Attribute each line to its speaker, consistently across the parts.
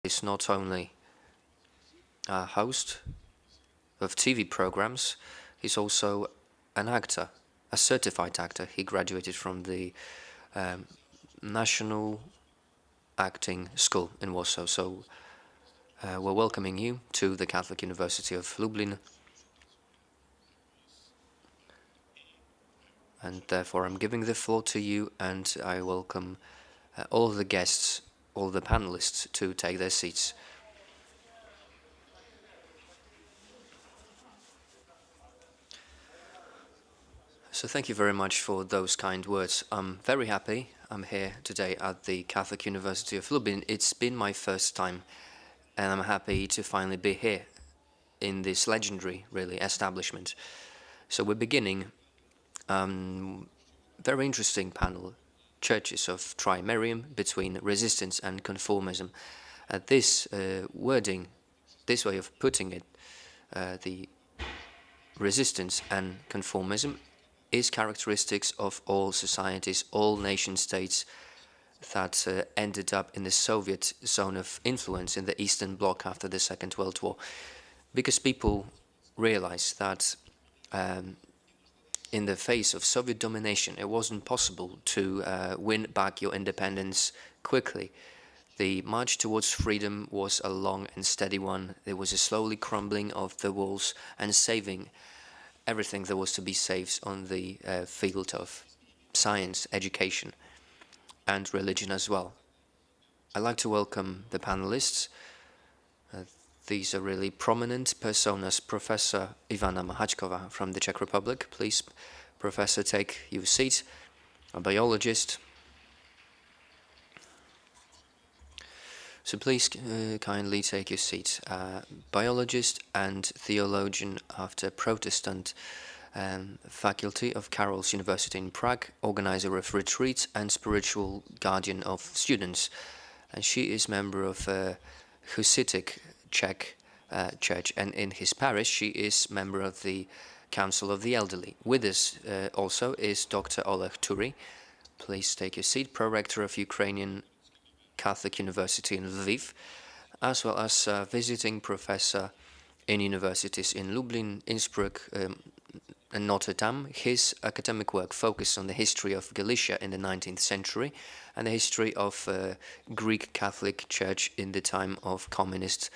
Speaker 1: is not only a host of TV programs, he's also an actor, a certified actor. He graduated from the National Acting School in Warsaw. So we're welcoming you to the Catholic University of Lublin. And therefore I'm giving the floor to you, and I welcome all of the guests, all the panelists to take their seats. So thank you very much for those kind words. I'm very happy I'm here today at the Catholic University of Lublin. It's been my first time, and I'm happy to finally be here in this legendary, really, establishment. So we're beginning very interesting panel, Churches of Trimerium between Resistance and Conformism. This wording, this way of putting it, the resistance and conformism is characteristics of all societies, all nation states that ended up in the Soviet zone of influence in the Eastern Bloc after the Second World War. Because people realized that in the face of Soviet domination, it wasn't possible to win back your independence quickly. The march towards freedom was a long and steady one. There was a slowly crumbling of the walls and saving everything that was to be saved on the field of science, education, and religion as well. I'd like to welcome the panelists. These are really prominent personas. Professor Ivana Machačková from the Czech Republic. Please, Professor, take your seat. A biologist. So please kindly take your seat. Biologist and theologian after Protestant faculty of Karol's University in Prague, organizer of retreats and spiritual guardian of students. And she is member of Husitic Czech church, and in his parish she is member of the Council of the Elderly. With us also is Dr. Oleg Turi. Please take your seat, pro-rector of Ukrainian Catholic University in Lviv, as well as visiting professor in universities in Lublin, Innsbruck, and Notre Dame. His academic work focused on the history of Galicia in the 19th century and the history of Greek Catholic Church in the time of communist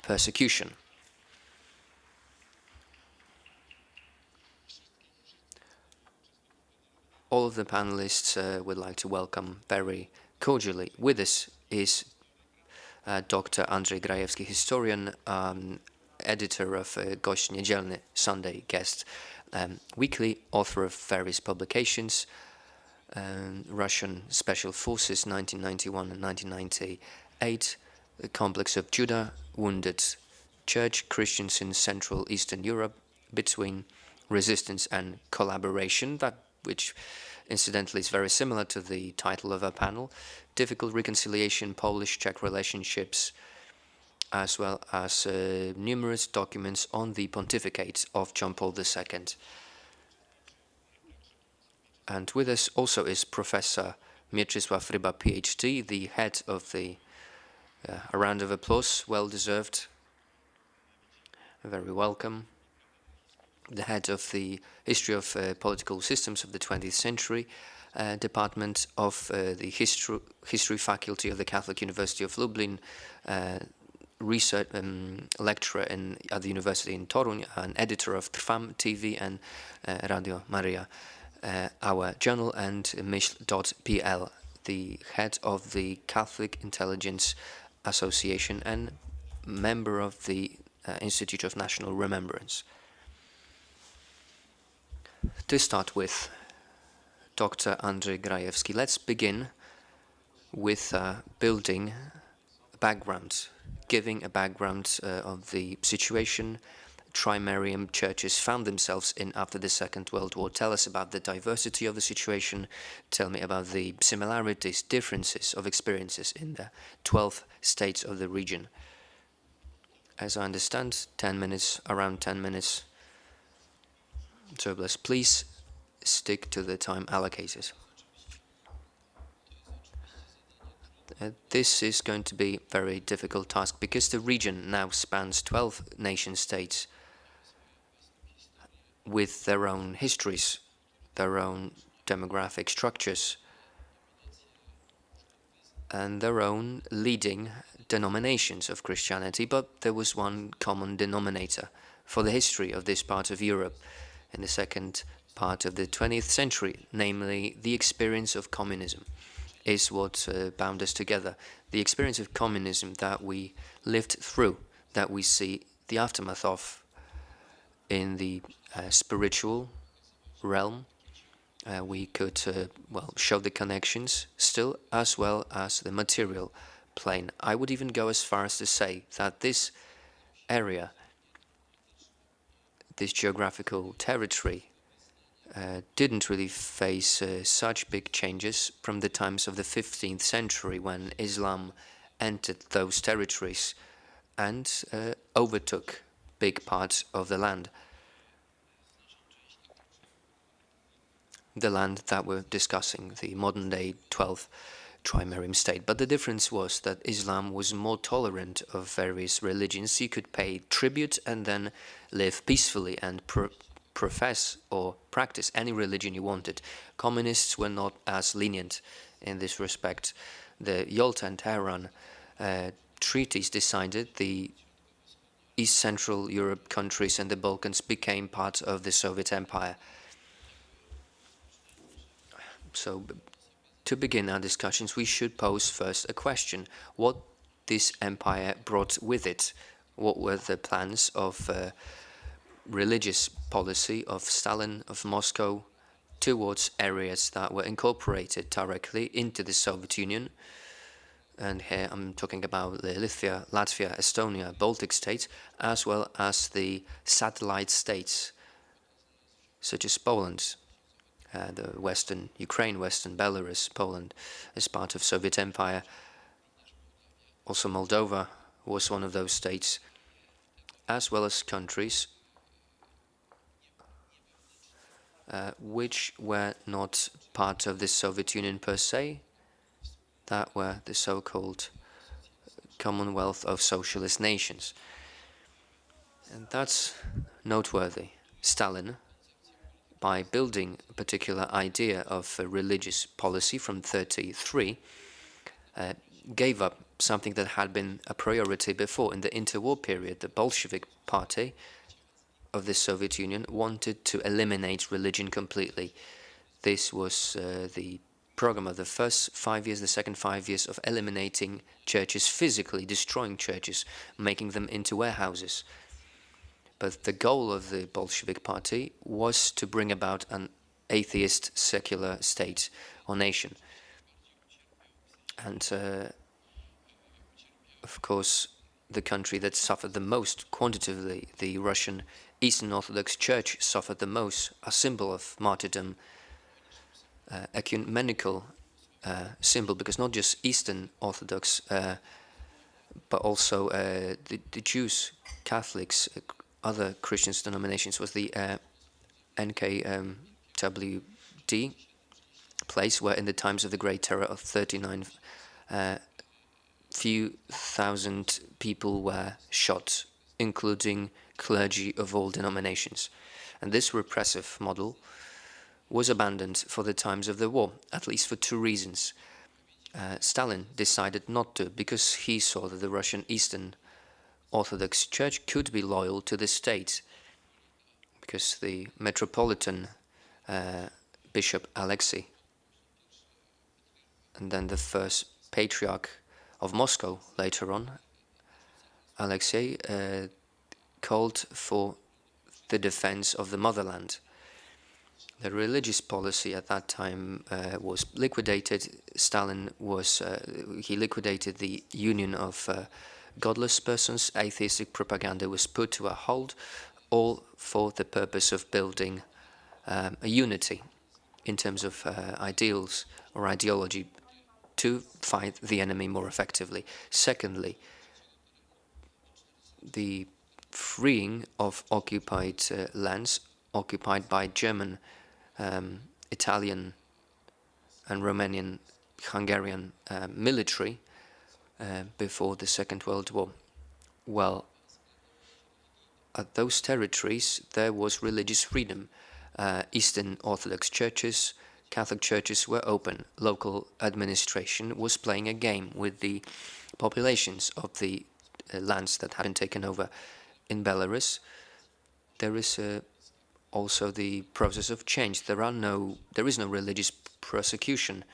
Speaker 1: persecution. All of the panelists would like to welcome very cordially. With us is Dr. Andrzej Grajewski, historian, editor of Gość Niedzielny, Sunday Guest, weekly, author of various publications, Russian Special Forces 1991 and 1998, the Complex of Judah, Wounded Church, Christians in Central Eastern Europe, Between Resistance and Collaboration, which incidentally is very similar to the title of our panel, Difficult Reconciliation, Polish-Czech Relationships, as well as numerous documents on the pontificate of John Paul II. And with us also is Professor Mieczysław Ryba, PhD, the head of the, a round of applause, well-deserved, very welcome, the head of the History of Political Systems of the 20th Century, Department of the History Faculty of the Catholic University of Lublin, research lecturer at the University in Toruń, an editor of Trwam TV and Radio Maria, our journal, and myśl.pl, the head of the Catholic Intelligence Association and member of the Institute of National Remembrance. To start with, Dr. Andrzej Grajewski, let's begin with building a background, giving a background of the situation Trimerium churches found themselves in after the Second World War. Tell us about the diversity of the situation. Tell me about the similarities, differences of experiences in the 12 states of the region. As I understand, 10 minutes, around 10 minutes. So please stick to the time allocated. This is going to be a very difficult task because the region now spans 12 nation states with their own histories, their own demographic structures, and their own leading denominations of Christianity, but there was one common denominator for the history of this part of Europe in the second part of the 20th century, namely the experience of communism is what bound us together. The experience of communism that we lived through, that we see the aftermath of in the spiritual realm. We could show the connections still, as well as the material plane. I would even go as far as to say that this area, this geographical territory, didn't really face such big changes from the times of the 15th century when Islam entered those territories and overtook big parts of the land. The land that we're discussing, the modern-day 12th Trimerim state. But the difference was that Islam was more tolerant of various religions. You could pay tribute and then live peacefully and profess or practice any religion you wanted. Communists were not as lenient in this respect. The Yalta and Tehran treaties decided the East Central Europe countries and the Balkans became part of the Soviet Empire. So, to begin our discussions, we should pose first a question: what this empire brought with it? What were the plans of religious policy of Stalin, of Moscow, towards areas that were incorporated directly into the Soviet Union? And here I'm talking about Lithuania, Latvia, Estonia, Baltic states, as well as the satellite states, such as Poland. The Western Ukraine, Western Belarus, Poland, as part of Soviet Empire. Also Moldova was one of those states, as well as countries which were not part of the Soviet Union per se, that were the so-called Commonwealth of Socialist Nations. And that's noteworthy. Stalin, by building a particular idea of a religious policy from 1933, gave up something that had been a priority before. In the interwar period, the Bolshevik Party of the Soviet Union wanted to eliminate religion completely. This was the program of the first 5 years, the second 5 years of eliminating churches physically, destroying churches, making them into warehouses. But the goal of the Bolshevik Party was to bring about an atheist secular state or nation. And of course, the country that suffered the most quantitatively, the Russian Eastern Orthodox Church, suffered the most, a symbol of martyrdom, ecumenical symbol, because not just Eastern Orthodox, but also the Jews, Catholics, other Christian denominations, was the NKWD place where in the times of the Great Terror of 39, few thousand people were shot, including clergy of all denominations. And this repressive model was abandoned for the times of the war, at least for two reasons. Stalin decided not to, because he saw that the Russian Eastern Orthodox Church could be loyal to the state, because the Metropolitan Bishop Alexei, and then the first Patriarch of Moscow later on, Alexei, called for the defense of the motherland. The religious policy at that time was liquidated. Stalin was, he liquidated the union of godless persons. Atheistic propaganda was put to a halt, all for the purpose of building a unity in terms of ideals or ideology to fight the enemy more effectively. Secondly, the freeing of occupied lands occupied by German, Italian and Romanian Hungarian military before the Second World War. Well, at those territories there was religious freedom. Eastern Orthodox churches, Catholic churches were open. Local administration was playing a game with the populations of the lands that had been taken over. In Belarus, there is also the process of change. There is no religious persecution.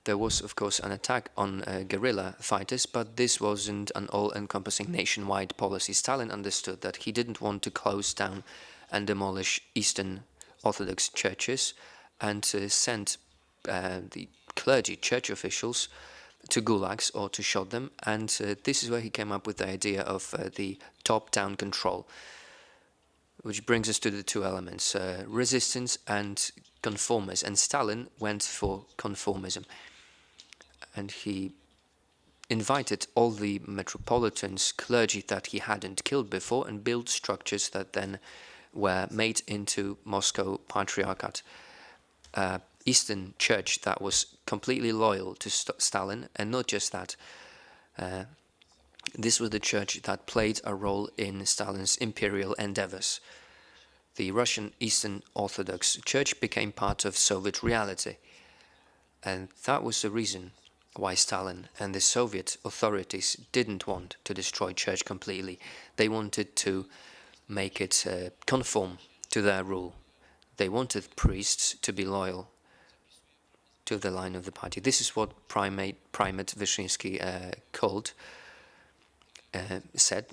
Speaker 1: There was, of course, an attack on guerrilla fighters, but this wasn't an all-encompassing nationwide policy. Stalin understood that he didn't want to close down and demolish Eastern Orthodox churches and sent the clergy, church officials, to gulags or to shot them, and this is where he came up with the idea of the top-down control, which brings us to the two elements, resistance and conformism. And Stalin went for conformism, and he invited all the metropolitans, clergy that he hadn't killed before, and built structures that then were made into Moscow Patriarchate. Eastern Church that was completely loyal to Stalin, and not just that. This was the church that played a role in Stalin's imperial endeavors. The Russian Eastern Orthodox Church became part of Soviet reality, and that was the reason why Stalin and the Soviet authorities didn't want to destroy church completely. They wanted to make it conform to their rule. They wanted priests to be loyal to the line of the party. This is what Primate Wyszyński said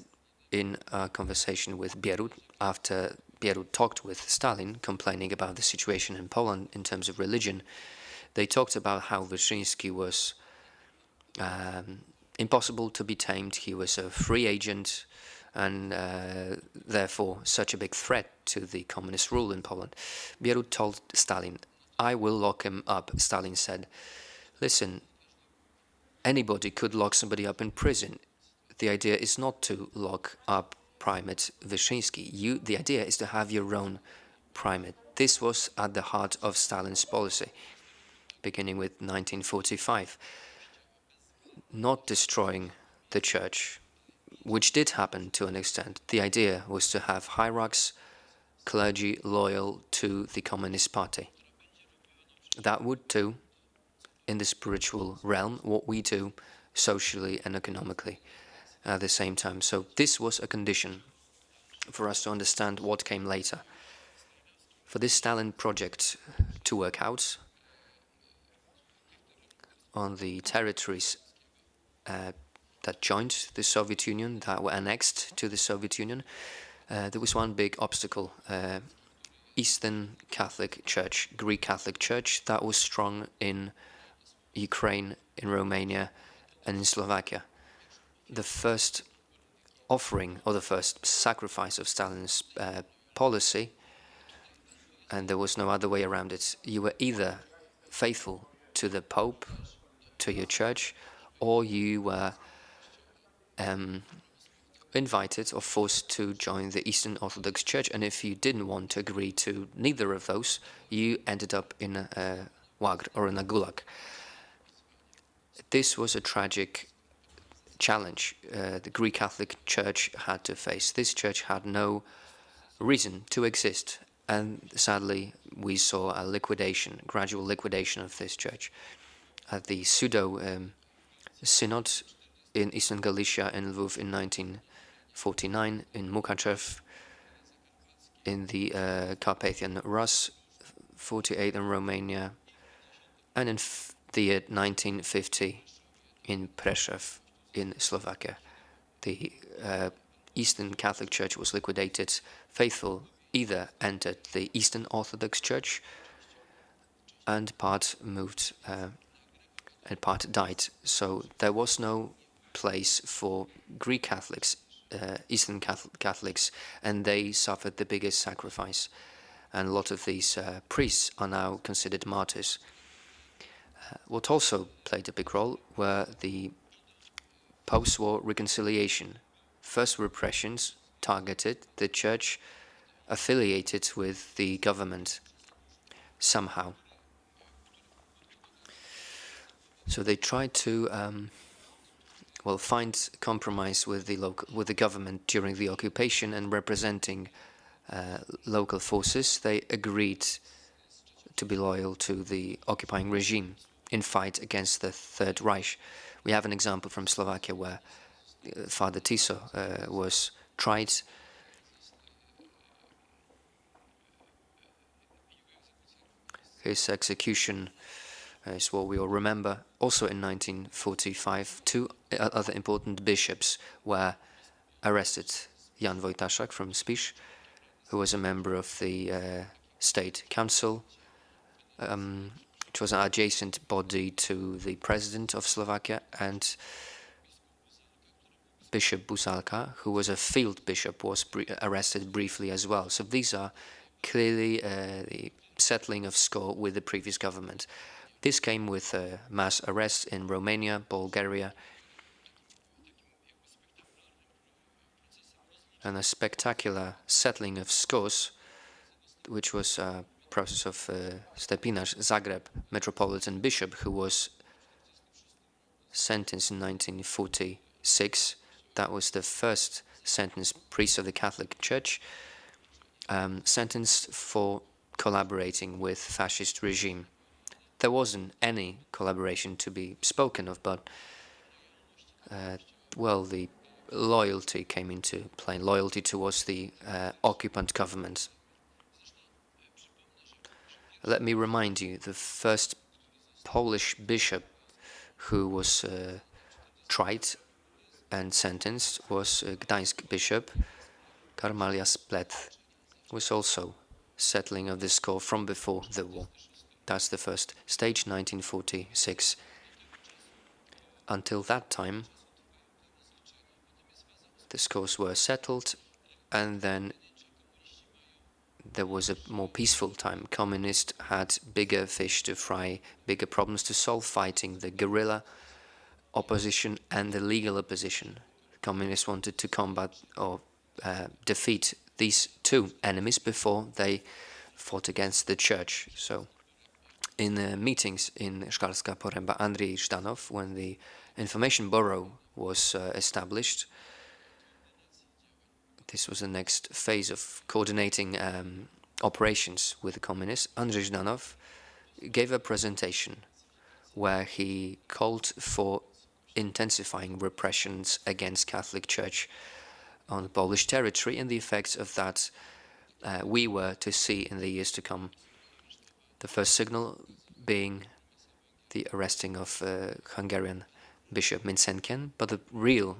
Speaker 1: in a conversation with Bierut after Bierut talked with Stalin, complaining about the situation in Poland in terms of religion. They talked about how Wyszyński was impossible to be tamed. He was a free agent and therefore such a big threat to the communist rule in Poland. Bierut told Stalin, "I will lock him up." Stalin said, "Listen, anybody could lock somebody up in prison. The idea is not to lock up Primate Wyszyński. The idea is to have your own primate." This was at the heart of Stalin's policy, beginning with 1945. Not destroying the church, which did happen to an extent. The idea was to have hierarchs, clergy loyal to the Communist Party. That would do in the spiritual realm what we do socially and economically at the same time. So this was a condition for us to understand what came later. For this Stalin project to work out on the territories that joined the Soviet Union, that were annexed to the Soviet Union, there was one big obstacle. Eastern Catholic Church, Greek Catholic Church, that was strong in Ukraine, in Romania, and in Slovakia. The first offering, or the first sacrifice of Stalin's policy, and there was no other way around it, you were either faithful to the Pope, to your church, or you were invited or forced to join the Eastern Orthodox Church, and if you didn't want to agree to neither of those, you ended up in a wagr, or in a gulag. This was a tragic challenge the Greek Catholic Church had to face. This church had no reason to exist, and sadly we saw a liquidation, gradual liquidation of this church. At the pseudo-synod in Eastern Galicia and Lviv in 1949, in Mukachev, in the Carpathian Rus, 48 in Romania, and in the year 1950 in Prešov in Slovakia. The Eastern Catholic Church was liquidated. Faithful either entered the Eastern Orthodox Church, and part moved and part died. So there was no place for Greek Catholics, Eastern Catholics, and they suffered the biggest sacrifice. And a lot of these priests are now considered martyrs. What also played a big role were the post-war reconciliation. First repressions targeted the church affiliated with the government somehow. So they tried to find compromise with the government during the occupation, and representing local forces, they agreed to be loyal to the occupying regime in fight against the Third Reich. We have an example from Slovakia where Father Tiso was tried. His execution is what we all remember. Also in 1945, two other important bishops were arrested. Jan Wojtaszak from Spiš, who was a member of the State Council, which was an adjacent body to the President of Slovakia, and Bishop Buzalka, who was a field bishop, was arrested briefly as well. So these are clearly the settling of score with the previous government. This came with mass arrests in Romania, Bulgaria, and a spectacular settling of scores, which was a process of Stepinac, Zagreb Metropolitan Bishop, who was sentenced in 1946. That was the first sentenced priest of the Catholic Church, sentenced for collaborating with fascist regime. There wasn't any collaboration to be spoken of, but the loyalty came into play, loyalty towards the occupant government. Let me remind you, the first Polish bishop who was tried and sentenced was Gdańsk Bishop Karmalias Pleth, was also settling of the score from before the war. That's the first stage, 1946. Until that time, the scores were settled, and then there was a more peaceful time. Communists had bigger fish to fry, bigger problems to solve, fighting the guerrilla opposition and the legal opposition. Communists wanted to combat or defeat these two enemies before they fought against the church. So in meetings in Szklarska Poręba, Andrzej Żdanov, when the information bureau was established, this was the next phase of coordinating operations with the communists. Andrzej Żdanov gave a presentation where he called for intensifying repressions against Catholic Church on the Polish territory, and the effects of that we were to see in the years to come. The first signal being the arresting of Hungarian Bishop Mincenkian, but the real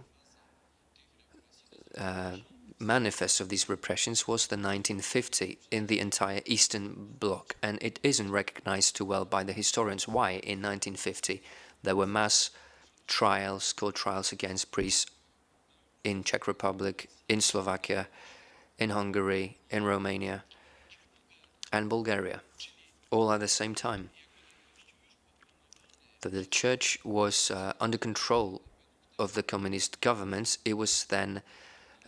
Speaker 1: manifest of these repressions was the 1950 in the entire Eastern Bloc, and it isn't recognized too well by the historians why in 1950 there were mass trials, court trials against priests in Czech Republic, in Slovakia, in Hungary, in Romania, and Bulgaria, all at the same time. That the church was under control of the communist governments. It was then,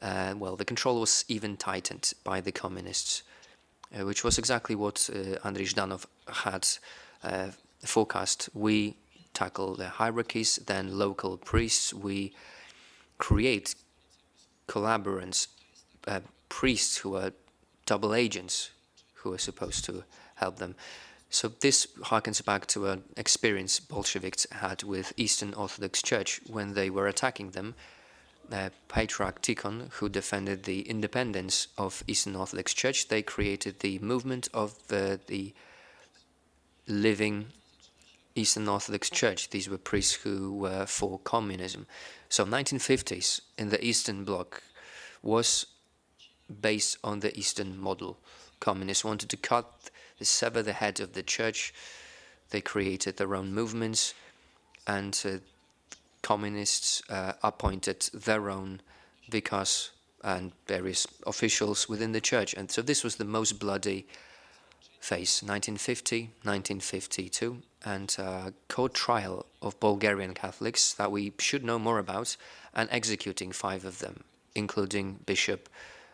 Speaker 1: the control was even tightened by the communists, which was exactly what Andrzej Żdanov had forecast. We tackle the hierarchies, then local priests. We create collaborants, priests who are double agents, who are supposed to help them. So this harkens back to an experience Bolsheviks had with Eastern Orthodox Church when they were attacking them. Patriarch Tikhon, who defended the independence of Eastern Orthodox Church, they created the movement of the living Eastern Orthodox Church. These were priests who were for communism. So 1950s in the Eastern Bloc was based on the Eastern model. Communists wanted to sever the head of the church. They created their own movements, and communists appointed their own vicars and various officials within the church. And so this was the most bloody phase, 1950, 1952, and court trial of Bulgarian Catholics that we should know more about, and executing 5 of them, including Bishop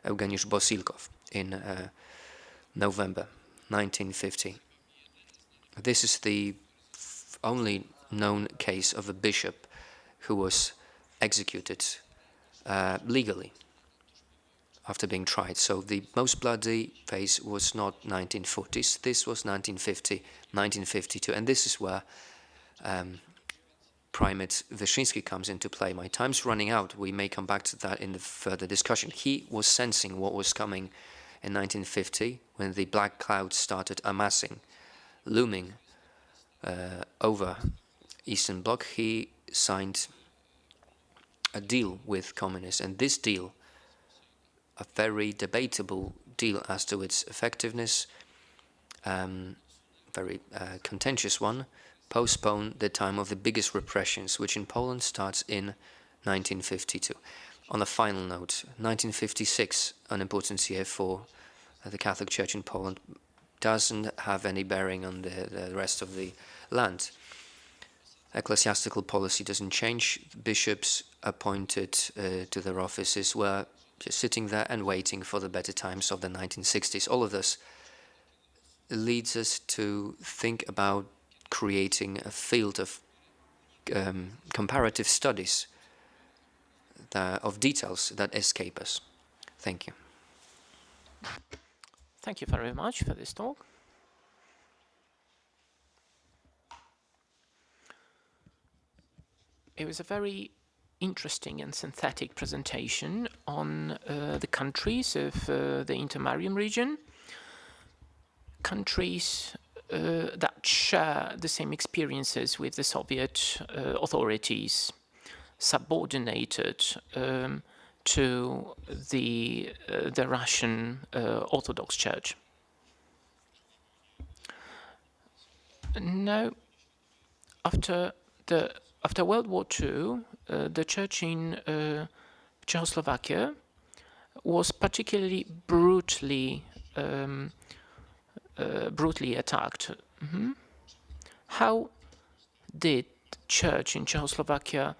Speaker 1: Eugeniusz Bosilkov in November 1950. This is the only known case of a bishop who was executed legally after being tried. So the most bloody phase was not 1940s, this was 1950, 1952, and this is where Primate Wyszyński comes into play. My time's running out, we may come back to that in the further discussion. He was sensing what was coming in 1950 when the black clouds started amassing, looming over Eastern Bloc. He signed a deal with communists, and this deal, a very debatable deal as to its effectiveness, very contentious one, postponed the time of the biggest repressions, which in Poland starts in 1952. On a final note, 1956, an important year for the Catholic Church in Poland, doesn't have any bearing on the rest of the land. Ecclesiastical policy doesn't change. Bishops appointed to their offices were just sitting there and waiting for the better times of the 1960s. All of this leads us to think about creating a field of comparative studies of details that escape us. Thank you.
Speaker 2: Thank you very much for this talk. It was a very interesting and synthetic presentation on the countries of the Intermarium region, countries that share the same experiences with the Soviet authorities, subordinated to the Russian Orthodox Church. Now, after World War II, the church in Czechoslovakia was particularly brutally attacked. How did church in Czechoslovakia,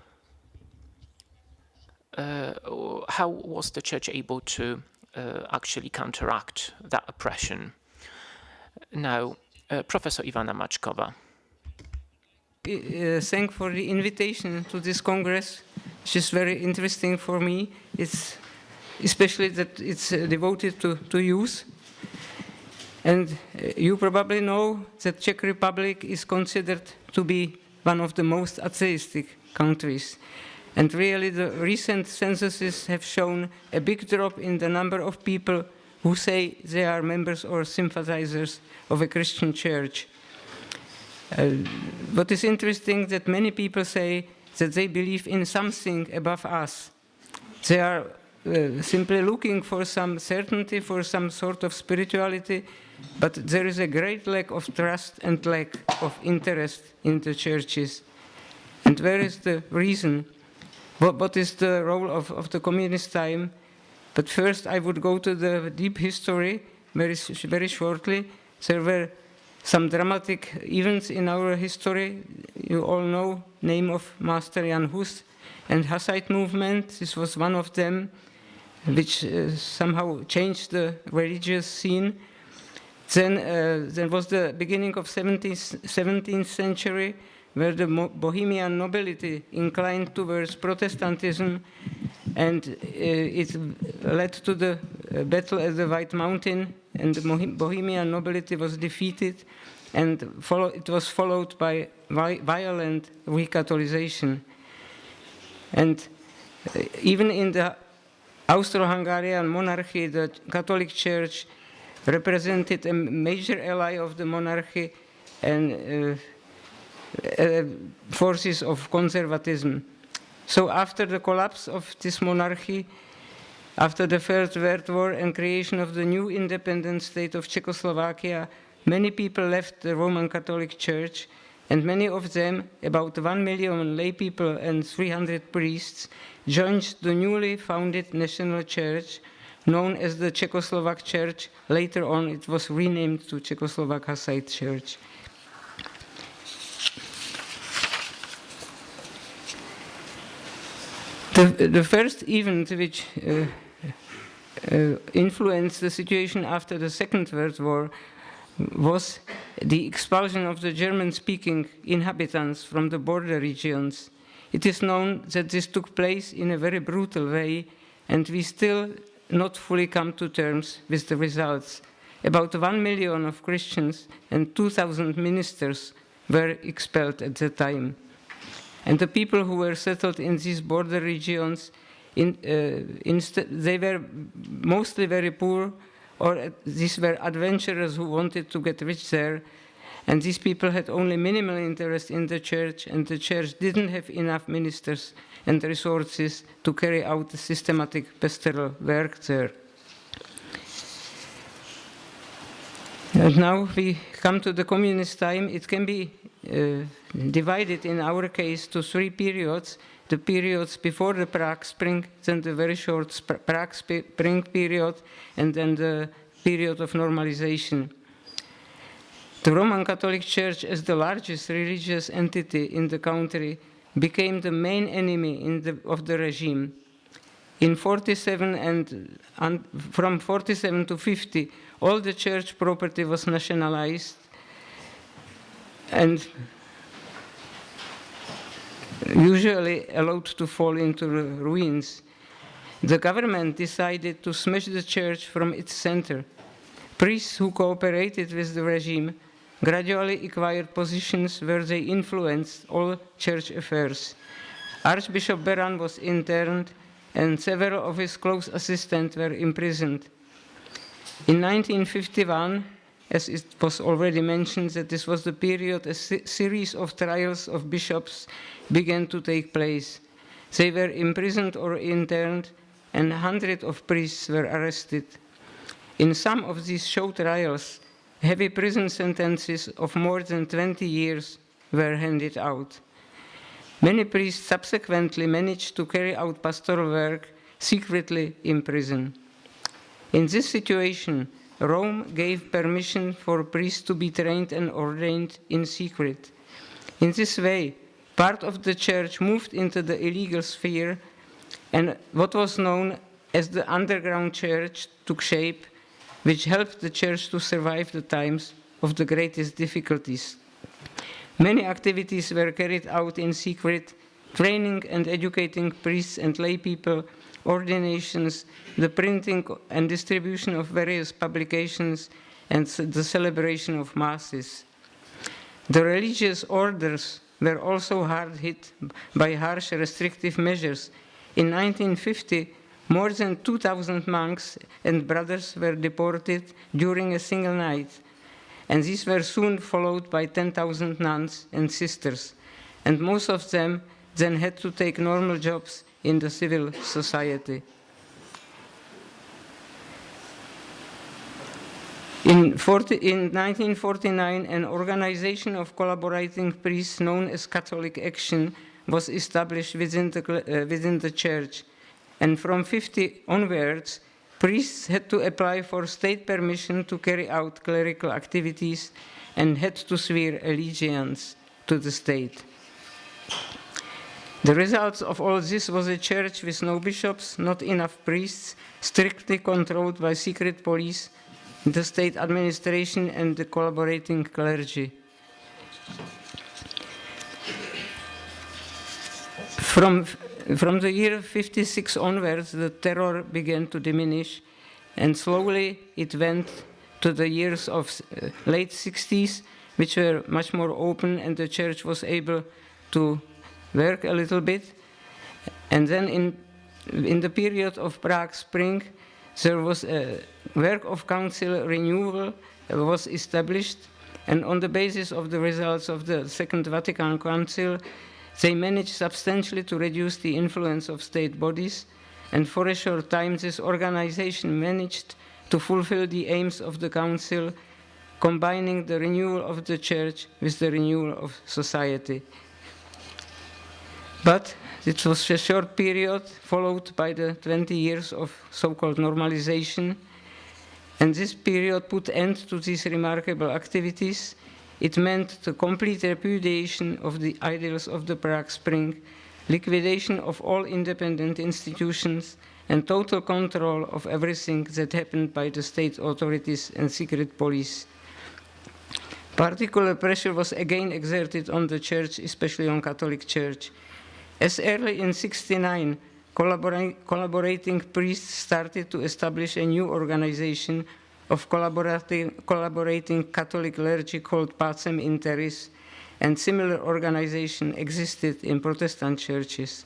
Speaker 2: how was the church able to actually counteract that oppression? Now, Professor Iwana Maćkova.
Speaker 3: Thank for the invitation to this Congress, which is very interesting for me. It's especially that it's devoted to youth. And you probably know that Czech Republic is considered to be one of the most atheistic countries. And really the recent censuses have shown a big drop in the number of people who say they are members or sympathizers of a Christian church. What is interesting that many people say that they believe in something above us. They are simply looking for some certainty, for some sort of spirituality, but there is a great lack of trust and lack of interest in the churches. And where is the reason? What is the role of the communist time? But first I would go to the deep history very shortly. There were some dramatic events in our history. You all know the name of Master Jan Hus and Hussite movement. This was one of them, which somehow changed the religious scene. Then there was the beginning of 17th century, where the Bohemian nobility inclined towards Protestantism, and it led to the battle at the White Mountain, and the Bohemian nobility was defeated, and it was followed by violent recatholization. And even in the Austro-Hungarian monarchy, the Catholic Church represented a major ally of the monarchy and forces of conservatism. So after the collapse of this monarchy, after the First World War and creation of the new independent state of Czechoslovakia, many people left the Roman Catholic Church, and many of them, about 1 million lay people and 300 priests, joined the newly founded national church, known as the Czechoslovak Church. Later on, it was renamed to Czechoslovak Hussite Church. The first event which influenced the situation after the Second World War was the expulsion of the German-speaking inhabitants from the border regions. It is known that this took place in a very brutal way, and we still not fully come to terms with the results. About 1 million of Christians and 2,000 ministers were expelled at the time. And the people who were settled in these border regions, they were mostly very poor, or these were adventurers who wanted to get rich there. And these people had only minimal interest in the church, and the church didn't have enough ministers and resources to carry out the systematic pastoral work there. And now we come to the communist time. It can be divided in our case to 3 periods. The periods before the Prague Spring, then the very short Prague Spring period, and then the period of normalization. The Roman Catholic Church, as the largest religious entity in the country, became the main enemy of the regime. In 47 and from 47 to 50, all the church property was nationalized, and usually allowed to fall into ruins. The government decided to smash the church from its center. Priests who cooperated with the regime gradually acquired positions where they influenced all church affairs. Archbishop Beran was interned, and several of his close assistants were imprisoned. In 1951, as it was already mentioned, that this was the period a series of trials of bishops began to take place. They were imprisoned or interned, and hundreds of priests were arrested. In some of these show trials, heavy prison sentences of more than 20 years were handed out. Many priests subsequently managed to carry out pastoral work secretly in prison. In this situation, Rome gave permission for priests to be trained and ordained in secret. In this way, part of the church moved into the illegal sphere, and what was known as the underground church took shape, which helped the church to survive the times of the greatest difficulties. Many activities were carried out in secret, training and educating priests and lay people, ordinations, the printing and distribution of various publications, and the celebration of masses. The religious orders were also hard hit by harsh restrictive measures. In 1950, more than 2,000 monks and brothers were deported during a single night, and these were soon followed by 10,000 nuns and sisters, and most of them then had to take normal jobs in the civil society. In 1949, an organization of collaborating priests known as Catholic Action was established within the church, and from 50 onwards, priests had to apply for state permission to carry out clerical activities and had to swear allegiance to the state. The results of all this was a church with no bishops, not enough priests, strictly controlled by secret police, the state administration, and the collaborating clergy. From the year 56 onwards, the terror began to diminish, and slowly it went to the years of late 60s, which were much more open, and the church was able to work a little bit. And then in the period of Prague Spring, there was a work of council renewal was established, and on the basis of the results of the Second Vatican Council, they managed substantially to reduce the influence of state bodies, and for a short time this organization managed to fulfill the aims of the council, combining the renewal of the church with the renewal of society. But it was a short period, followed by the 20 years of so-called normalization, and this period put end to these remarkable activities. It meant the complete repudiation of the ideals of the Prague Spring, liquidation of all independent institutions, and total control of everything that happened by the state authorities and secret police. Particular pressure was again exerted on the Church, especially on Catholic Church. As early in 1969, collaborating priests started to establish a new organization of collaborating Catholic clergy called Pacem in Terris, and similar organization existed in Protestant churches.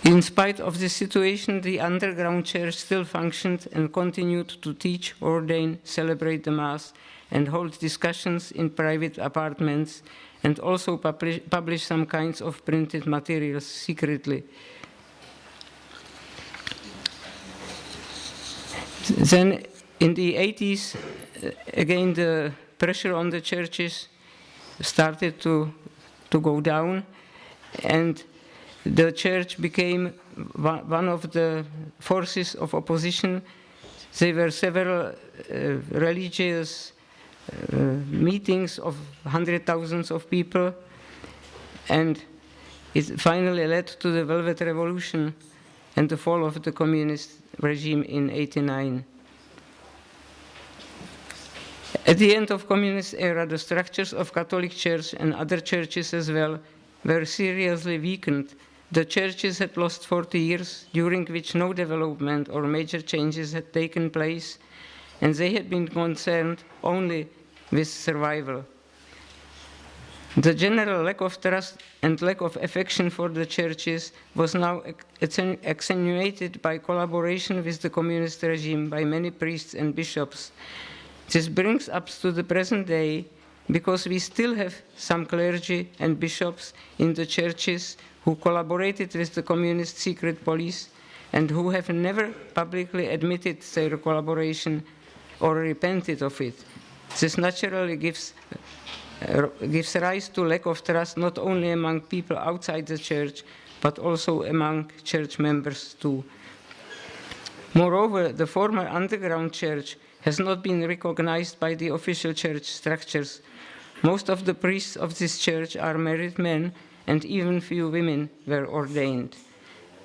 Speaker 3: In spite of this situation, the underground church still functioned and continued to teach, ordain, celebrate the Mass, and hold discussions in private apartments, and also publish some kinds of printed materials secretly. Then in the 80s, again the pressure on the churches started to go down, and the church became one of the forces of opposition. There were several religious meetings of hundreds of thousands of people, and it finally led to the Velvet Revolution and the fall of the communist regime in 1989. At the end of communist era, the structures of Catholic Church and other churches as well were seriously weakened. The churches had lost 40 years, during which no development or major changes had taken place, and they had been concerned only with survival. The general lack of trust and lack of affection for the churches was now accentuated by collaboration with the communist regime by many priests and bishops. This brings us to the present day, because we still have some clergy and bishops in the churches who collaborated with the communist secret police and who have never publicly admitted their collaboration or repented of it. This naturally gives rise to lack of trust not only among people outside the church, but also among church members too. Moreover, the former underground church has not been recognized by the official church structures. Most of the priests of this church are married men, and even few women were ordained.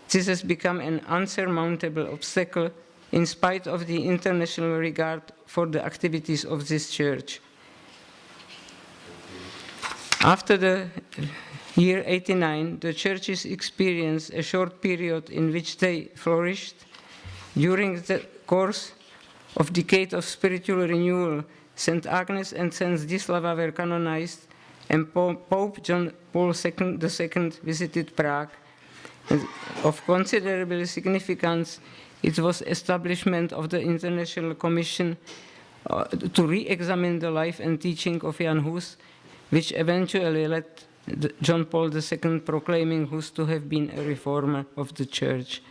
Speaker 3: This has become an unsurmountable obstacle in spite of the international regard for the activities of this church. After the year 1989, the churches experienced a short period in which they flourished. During the course of decade of spiritual renewal, St. Agnes and St. Zdislava were canonized, and Pope John Paul II visited Prague. And of considerable significance, it was establishment of the International Commission to re-examine the life and teaching of Jan Hus, which eventually led John Paul II proclaiming Hus to have been a reformer of the church.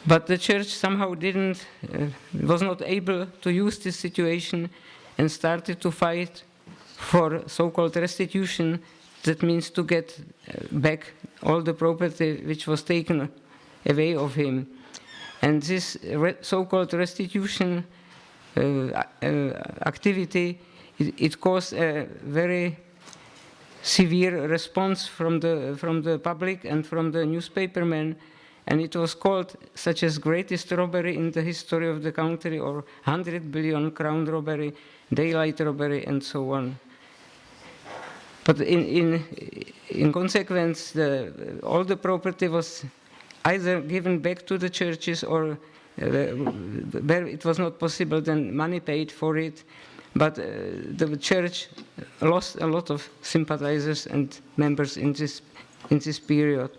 Speaker 3: But the church somehow was not able to use this situation and started to fight for so-called restitution. That means to get back all the property which was taken away of him. And this so-called restitution activity, it caused a very severe response from the public and from the newspapermen, and it was called such as greatest robbery in the history of the country, or 100 billion crown robbery, daylight robbery, and so on. But in consequence, all the property was either given back to the churches, or where it was not possible, then money paid for it. But the church lost a lot of sympathizers and members in this period.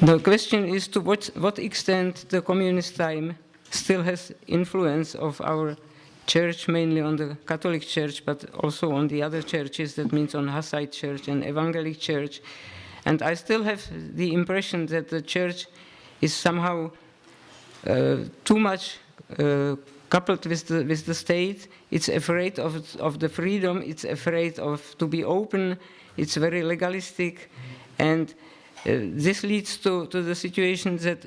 Speaker 3: The question is to what extent the communist time still has influence of our church, mainly on the Catholic Church, but also on the other churches, that means on Hussite Church and Evangelic Church. And I still have the impression that the church is somehow too much coupled with the state. It's afraid of the freedom, it's afraid to be open, it's very legalistic, and this leads to the situation that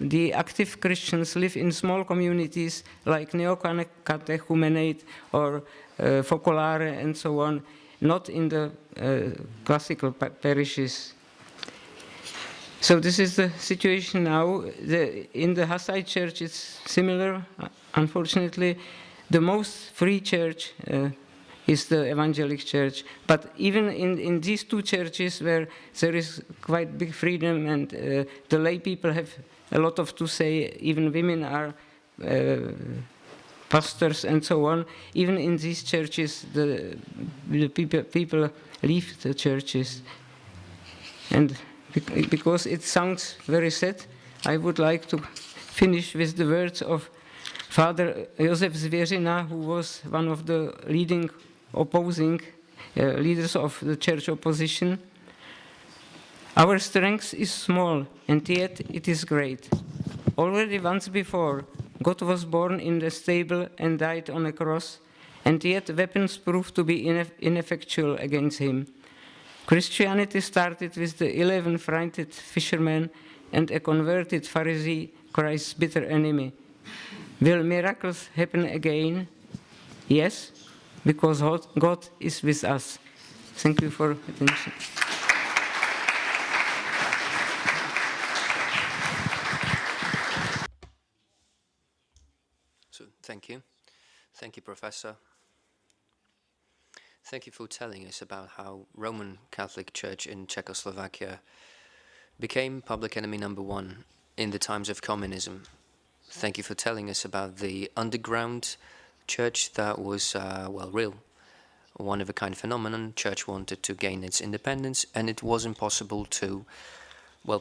Speaker 3: the active Christians live in small communities like neocatechumenate or focolare and so on, not in the classical parishes. So this is the situation now. In the Hussite church it's similar. Unfortunately, the most free church is the evangelic church. But even in these two churches where there is quite big freedom and the lay people have a lot of to say, even women are pastors and so on, even in these churches the people leave the churches. And because it sounds very sad, I would like to finish with the words of Father Josef Zvěřina, who was one of the leading opposing leaders of the church opposition. Our strength is small, and yet it is great. Already once before, God was born in the stable and died on a cross, and yet weapons proved to be ineffectual against him. Christianity started with the 11 frightened fishermen and a converted Pharisee, Christ's bitter enemy. Will miracles happen again? Yes, because God is with us. Thank you for attention.
Speaker 1: So, thank you. Thank you, Professor. Thank you for telling us about how Roman Catholic Church in Czechoslovakia became public enemy number one in the times of communism. Thank you for telling us about the underground church that was, real, one-of-a-kind phenomenon. Church wanted to gain its independence, and it wasn't possible to,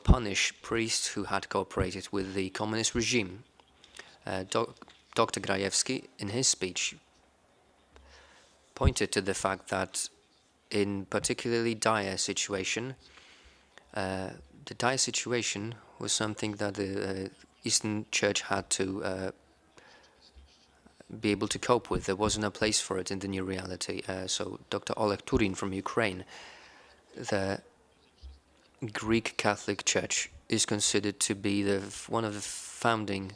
Speaker 1: punish priests who had cooperated with the communist regime. Dr. Grajewski, in his speech, pointed to the fact that in particularly dire situation, the dire situation was something that the Eastern Church had to be able to cope with. There wasn't a place for it in the new reality. So Dr. Oleg Turin from Ukraine, the Greek Catholic Church is considered to be one of the founding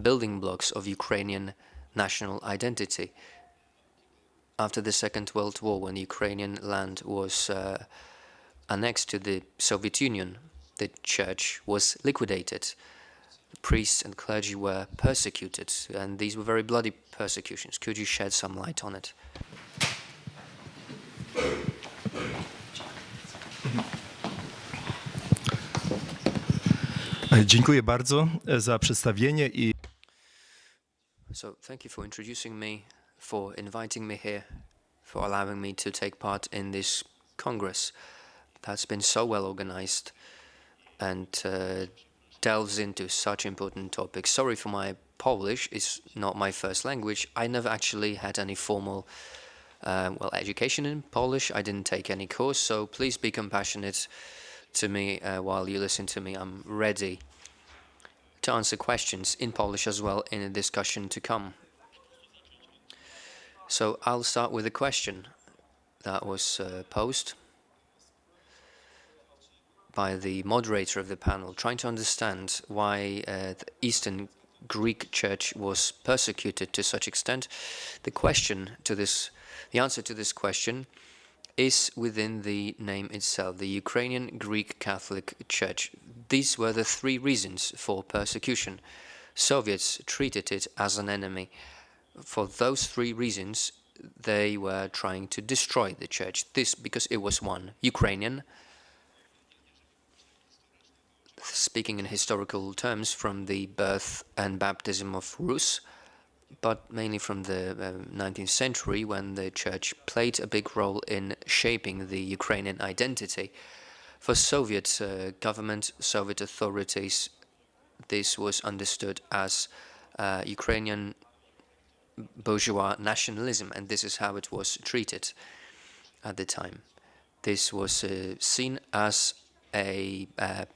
Speaker 1: building blocks of Ukrainian national identity. After the Second World War, when Ukrainian land was annexed to the Soviet Union, the church was liquidated. The priests and clergy were persecuted, and these were very bloody persecutions. Could you shed some light on it?
Speaker 4: Dziękuję bardzo za przedstawienie i
Speaker 1: So, thank you for introducing me, for inviting me here, for allowing me to take part in this Congress that's been so well organized and delves into such important topics. Sorry for my Polish, it's not my first language. I never actually had any formal education in Polish. I didn't take any course, so please be compassionate to me while you listen to me. I'm ready to answer questions in Polish as well in a discussion to come. So I'll start with a question that was posed by the moderator of the panel, trying to understand why the Eastern Greek Church was persecuted to such extent. The answer to this question is within the name itself, the Ukrainian Greek Catholic Church. These were the three reasons for persecution. Soviets treated it as an enemy. For those three reasons, they were trying to destroy the church. This because it was one, Ukrainian, speaking in historical terms, from the birth and baptism of Rus, but mainly from the 19th century, when the church played a big role in shaping the Ukrainian identity. For Soviet government, Soviet authorities, this was understood as Ukrainian bourgeois nationalism, and this is how it was treated at the time. This was seen as a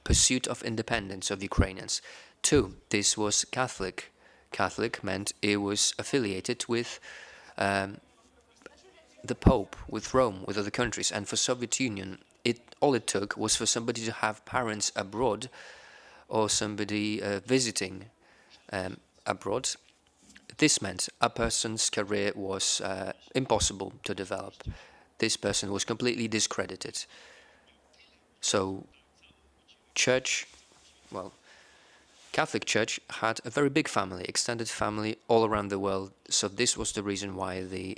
Speaker 1: pursuit of independence of Ukrainians. Two, this was Catholic. Catholic meant it was affiliated with the Pope, with Rome, with other countries. And for Soviet Union, all it took was for somebody to have parents abroad or somebody visiting abroad. This meant a person's career was impossible to develop. This person was completely discredited. So church well, Catholic Church had a very big family, extended family all around the world. So this was the reason why the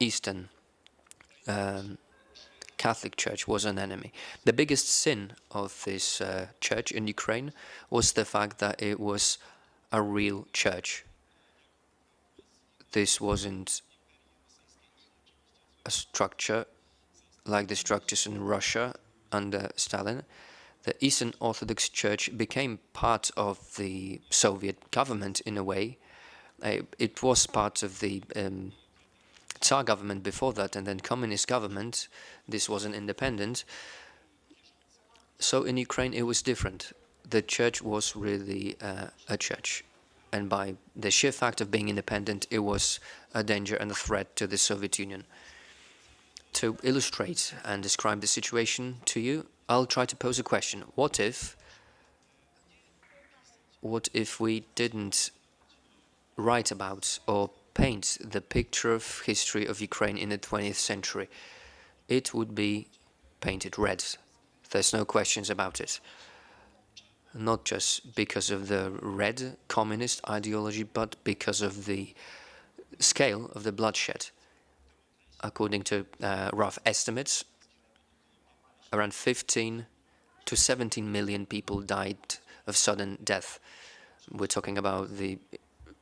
Speaker 1: Eastern Catholic Church was an enemy. The biggest sin of this church in Ukraine was the fact that it was a real church. This wasn't a structure like the structures in Russia under Stalin. The Eastern Orthodox Church became part of the Soviet government in a way. It was part of the Tsar government before that, and then communist government. This wasn't independent. So in Ukraine it was different. The church was really a church, and by the sheer fact of being independent, it was a danger and a threat to the Soviet Union. To illustrate and describe the situation to you, I'll try to pose a question. What if we didn't write about or paint the picture of history of Ukraine in the 20th century? It would be painted red. There's no questions about it. Not just because of the red communist ideology, but because of the scale of the bloodshed. According to rough estimates, around 15 to 17 million people died of sudden death. We're talking about the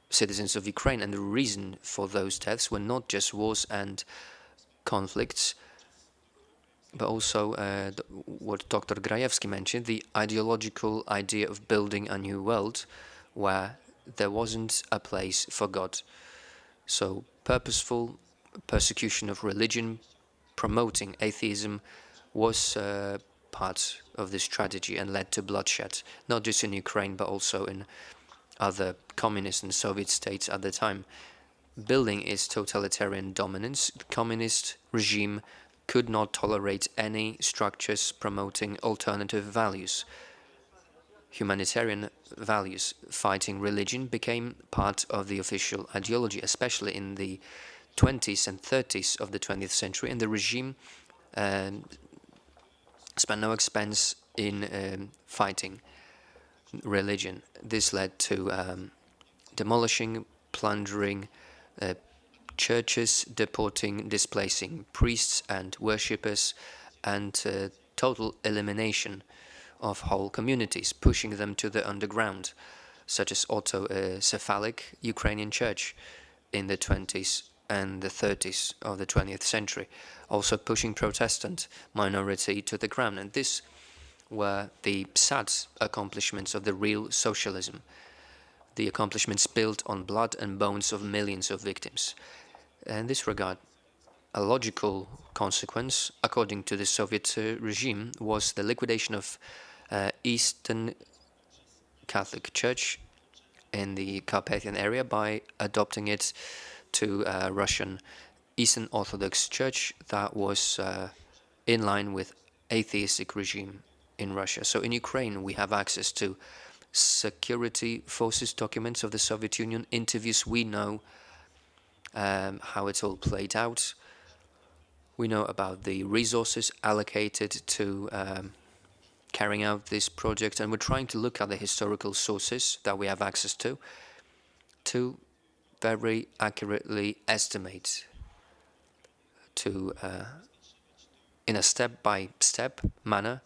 Speaker 1: citizens of Ukraine, and the reason for those deaths were not just wars and conflicts, but also what Dr. Grajewski mentioned, the ideological idea of building a new world where there wasn't a place for God. So purposeful persecution of religion, promoting atheism, was part of this strategy and led to bloodshed, not just in Ukraine, but also in other communist and Soviet states at the time. Building its totalitarian dominance, the communist regime could not tolerate any structures promoting alternative values. Humanitarian values, fighting religion, became part of the official ideology, especially in the 20s and 30s of the 20th century, and the regime spent no expense in fighting religion. This led to demolishing, plundering churches, deporting, displacing priests and worshippers, and total elimination of whole communities, pushing them to the underground, such as autocephalic Ukrainian church in the 20s and the 30s of the 20th century, also pushing Protestant minority to the ground. And this were the sad accomplishments of the real socialism, the accomplishments built on blood and bones of millions of victims. In this regard, a logical consequence, according to the Soviet regime, was the liquidation of Eastern Catholic Church in the Carpathian area by adopting it to Russian Eastern Orthodox Church that was in line with atheistic regime in Russia. So in Ukraine we have access to security forces documents of the Soviet Union, interviews. We know how it all played out. We know about the resources allocated to carrying out this project, and we're trying to look at the historical sources that we have access to very accurately estimate, to in a step-by-step manner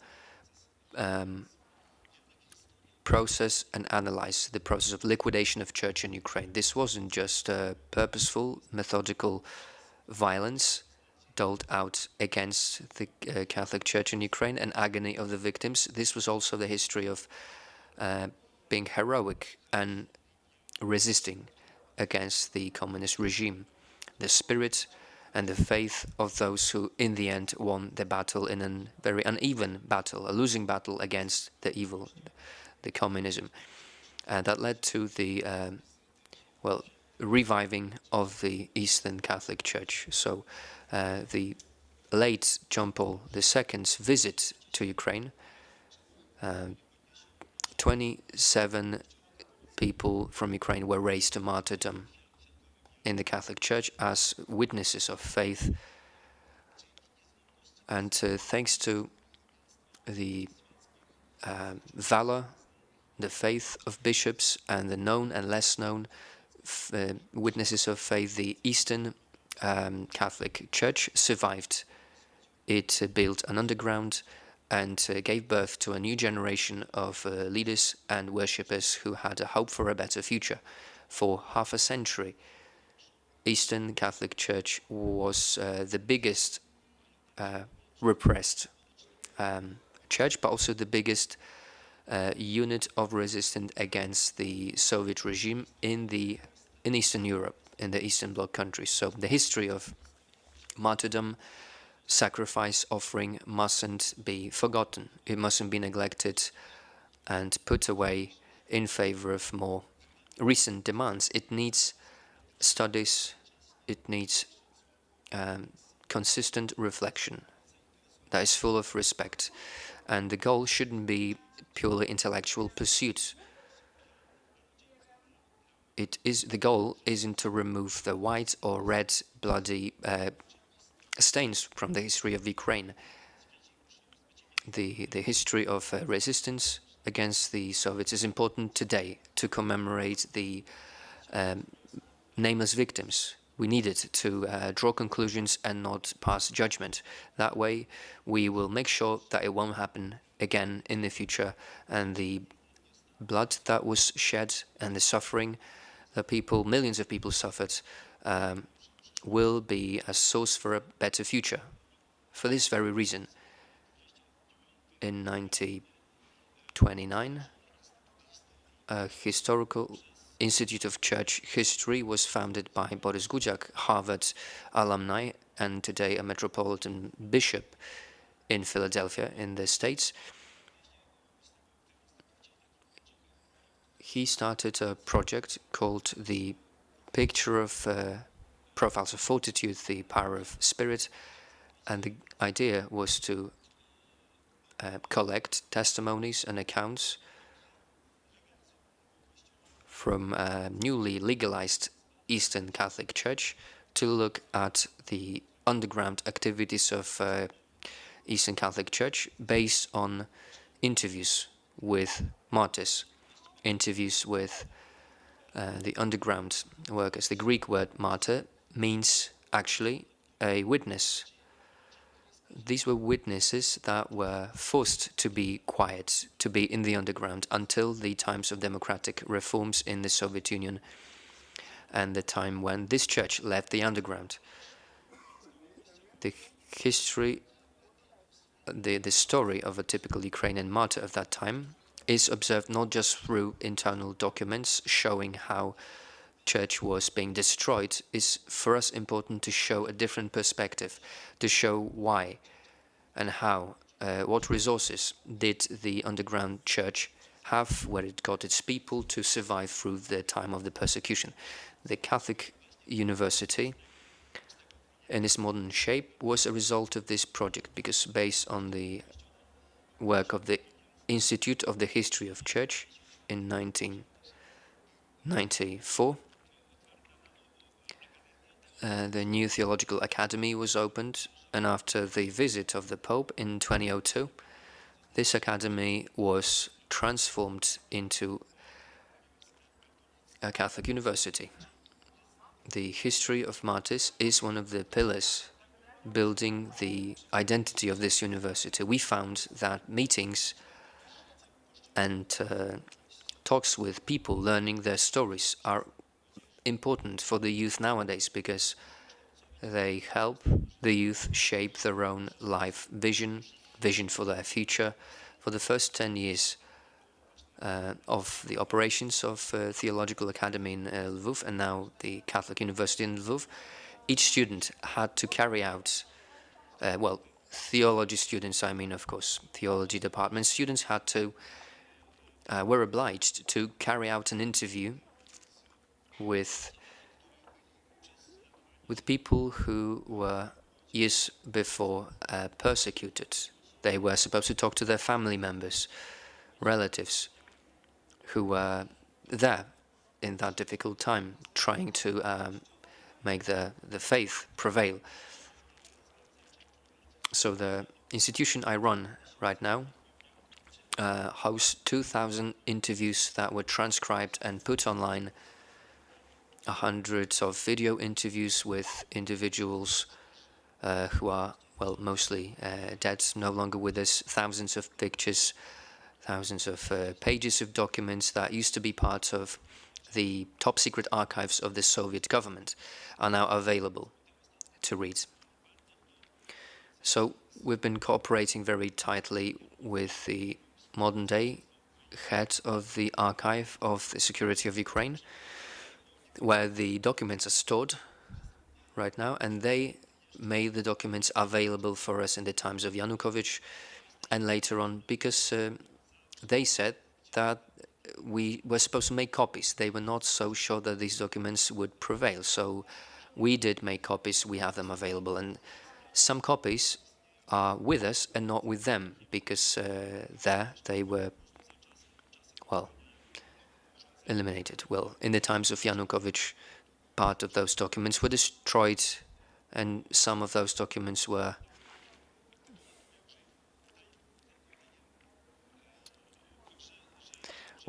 Speaker 1: process and analyze the process of liquidation of church in Ukraine. This wasn't just purposeful, methodical violence doled out against the Catholic Church in Ukraine and agony of the victims. This was also the history of being heroic and resisting against the communist regime. The spirit and the faith of those who in the end won the battle in a very uneven battle, a losing battle against the evil, the communism. That led to the reviving of the Eastern Catholic Church. So the late John Paul II's visit to Ukraine, 27 people from Ukraine were raised to martyrdom in the Catholic Church as witnesses of faith. And thanks to the valor the faith of bishops and the known and less known witnesses of faith, the Eastern Catholic Church survived. It built an underground and gave birth to a new generation of leaders and worshippers who had a hope for a better future. For half a century, Eastern Catholic Church was the biggest repressed church, but also the biggest unit of resistance against the Soviet regime in Eastern Europe, in the Eastern Bloc countries. So the history of martyrdom, sacrifice, offering mustn't be forgotten. It mustn't be neglected and put away in favor of more recent demands. It needs studies, it needs consistent reflection that is full of respect. And the goal shouldn't be purely intellectual pursuit. The goal isn't to remove the white or red bloody stains from the history of Ukraine. The history of resistance against the Soviets is important today to commemorate the nameless victims. We need it to draw conclusions and not pass judgment. That way, we will make sure that it won't happen again in the future, and the blood that was shed and the suffering that millions of people suffered, will be a source for a better future. For this very reason, in 1929, a historical Institute of Church History was founded by Boris Gudziak, Harvard alumni, and today a metropolitan bishop in Philadelphia in the States. He started a project called the Picture of Profiles of Fortitude, the Power of Spirit, and the idea was to collect testimonies and accounts from newly legalized Eastern Catholic Church to look at the underground activities of Eastern Catholic Church based on interviews with martyrs, interviews with the underground workers. The Greek word martyr means actually a witness. These were witnesses that were forced to be quiet, to be in the underground until the times of democratic reforms in the Soviet Union and the time when this church left the underground. The history, the story of a typical Ukrainian martyr of that time is observed not just through internal documents showing how church was being destroyed. Is for us important to show a different perspective, to show why and how, what resources did the underground church have, where it got its people to survive through the time of the persecution. The Catholic University in its modern shape was a result of this project, because based on the work of the Institute of the History of Church in 1994, the new Theological Academy was opened, and after the visit of the Pope in 2002, this academy was transformed into a Catholic university. The history of martyrs is one of the pillars building the identity of this university. We found that meetings and talks with people learning their stories are important for the youth nowadays, because they help the youth shape their own life vision for their future. For the first 10 years of the operations of Theological Academy in Lviv, and now the Catholic University in Lviv, each student had to carry out, theology students, I mean, of course, theology department students were obliged to carry out an interview with people who were years before persecuted. They were supposed to talk to their family members, relatives, who were there in that difficult time, trying to make the faith prevail. So the institution I run right now hosts 2,000 interviews that were transcribed and put online, hundreds of video interviews with individuals who are, well, mostly dead, no longer with us, thousands of pictures, thousands of pages of documents that used to be part of the top secret archives of the Soviet government are now available to read. So we've been cooperating very tightly with the modern day head of the archive of the security of Ukraine, where the documents are stored right now, and they made the documents available for us in the times of Yanukovych and later on, because they said that we were supposed to make copies. They were not so sure that these documents would prevail, so we did make copies. We have them available, and some copies are with us and not with them, because there they were, well, eliminated. Well, in the times of Yanukovych, part of those documents were destroyed, and some of those documents were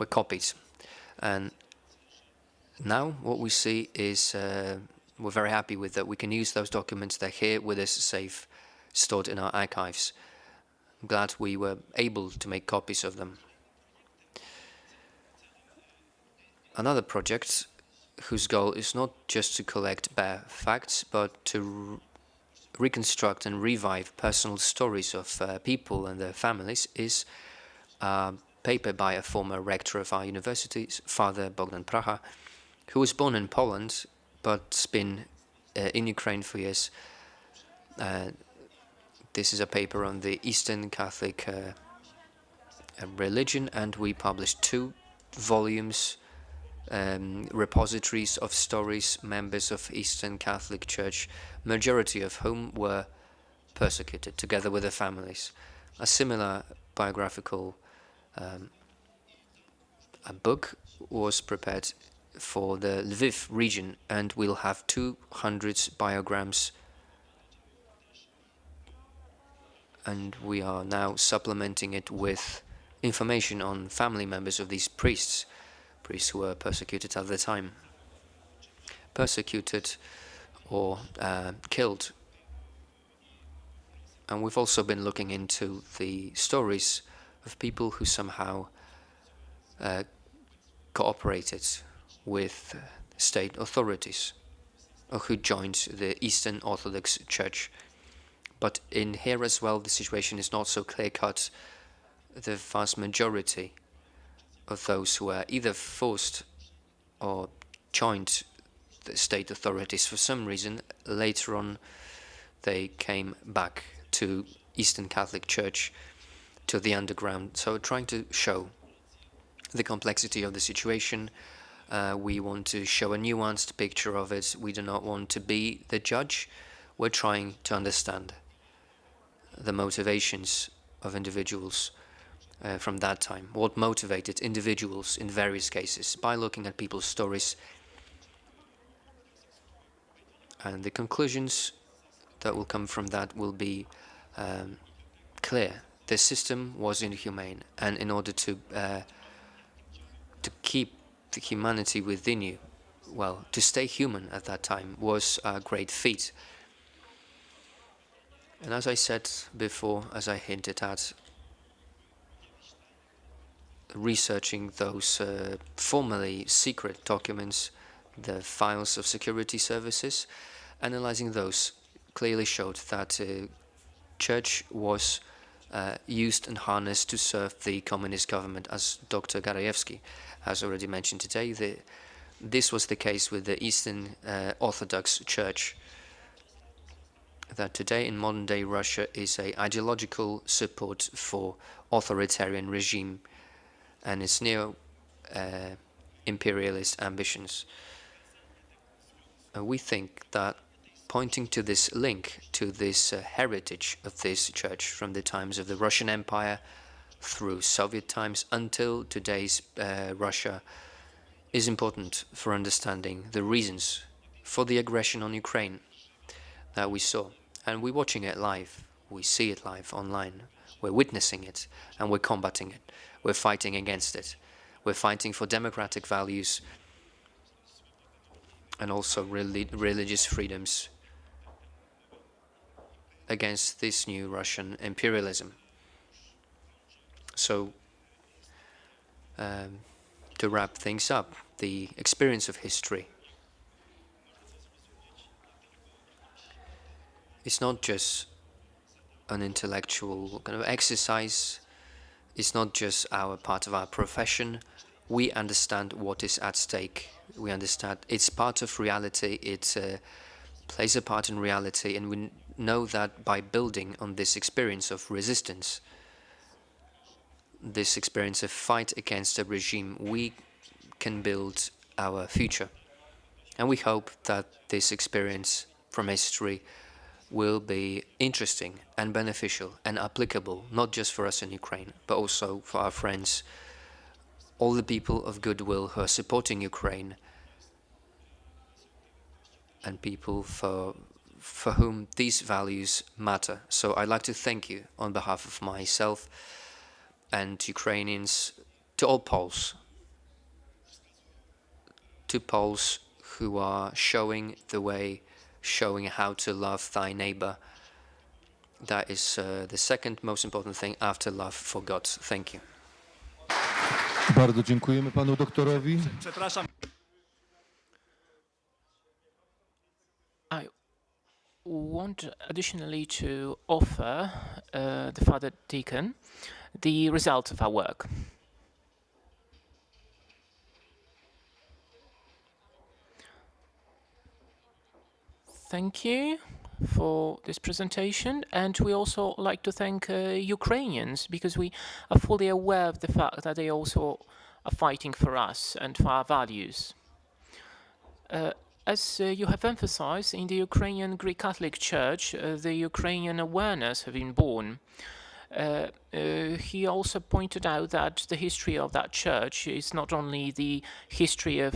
Speaker 1: copies. And now what we see is we're very happy with that. We can use those documents. They're here with us, safe, stored in our archives. I'm glad we were able to make copies of them. Another project whose goal is not just to collect bare facts, but to reconstruct and revive personal stories of people and their families is a paper by a former rector of our university, Father Bogdan Praha, who was born in Poland but's been in Ukraine for years. This is a paper on the Eastern Catholic religion, and we published 2 volumes, repositories of stories, members of Eastern Catholic Church, majority of whom were persecuted, together with their families. A similar biographical a book was prepared for the Lviv region, and we'll have 200 biograms, and we are now supplementing it with information on family members of these priests who were persecuted at the time, persecuted or killed. And we've also been looking into the stories of people who somehow cooperated with state authorities or who joined the Eastern Orthodox Church. But in here as well, the situation is not so clear-cut. The vast majority of those who were either forced or joined the state authorities for some reason, later on they came back to Eastern Catholic Church, to the underground. So trying to show the complexity of the situation. We want to show a nuanced picture of it. We do not want to be the judge. We're trying to understand the motivations of individuals from that time, what motivated individuals in various cases, by looking at people's stories. And the conclusions that will come from that will be clear. The system was inhumane, and in order to keep the humanity within you, well, to stay human at that time was a great feat. And as I said before, as I hinted at, researching those formerly secret documents, the files of security services, analyzing those clearly showed that church was used and harnessed to serve the communist government, as Dr. Garajewski has already mentioned today. This was the case with the Eastern Orthodox Church, that today in modern-day Russia is a ideological support for authoritarian regime and its neo-imperialist ambitions. We think that pointing to this link, to this heritage of this church from the times of the Russian Empire through Soviet times until today's Russia, is important for understanding the reasons for the aggression on Ukraine that we saw. And we're watching it live. We see it live online. We're witnessing it, and we're combating it. We're fighting against it. We're fighting for democratic values and also religious freedoms against this new Russian imperialism. So, to wrap things up, the experience of history is not just an intellectual kind of exercise. It's not just part of our profession. We understand what is at stake. We understand it's part of reality. It plays a part in reality, and we know that by building on this experience of resistance, this experience of fight against a regime, we can build our future. And we hope that this experience from history will be interesting and beneficial and applicable, not just for us in Ukraine, but also for our friends, all the people of goodwill who are supporting Ukraine, and people for whom these values matter. So I'd like to thank you on behalf of myself and Ukrainians, to all Poles, who are showing the way, showing how to love thy neighbor. That is the second most important thing after love for God. Thank you.
Speaker 5: Bardzo dziękujemy panu doktorowi.
Speaker 2: I want additionally to offer the Father Deacon the results of our work. Thank you for this presentation, and we also like to thank Ukrainians, because we are fully aware of the fact that they also are fighting for us and for our values. As you have emphasized, in the Ukrainian Greek Catholic Church, the Ukrainian awareness has been born. He also pointed out that the history of that church is not only the history of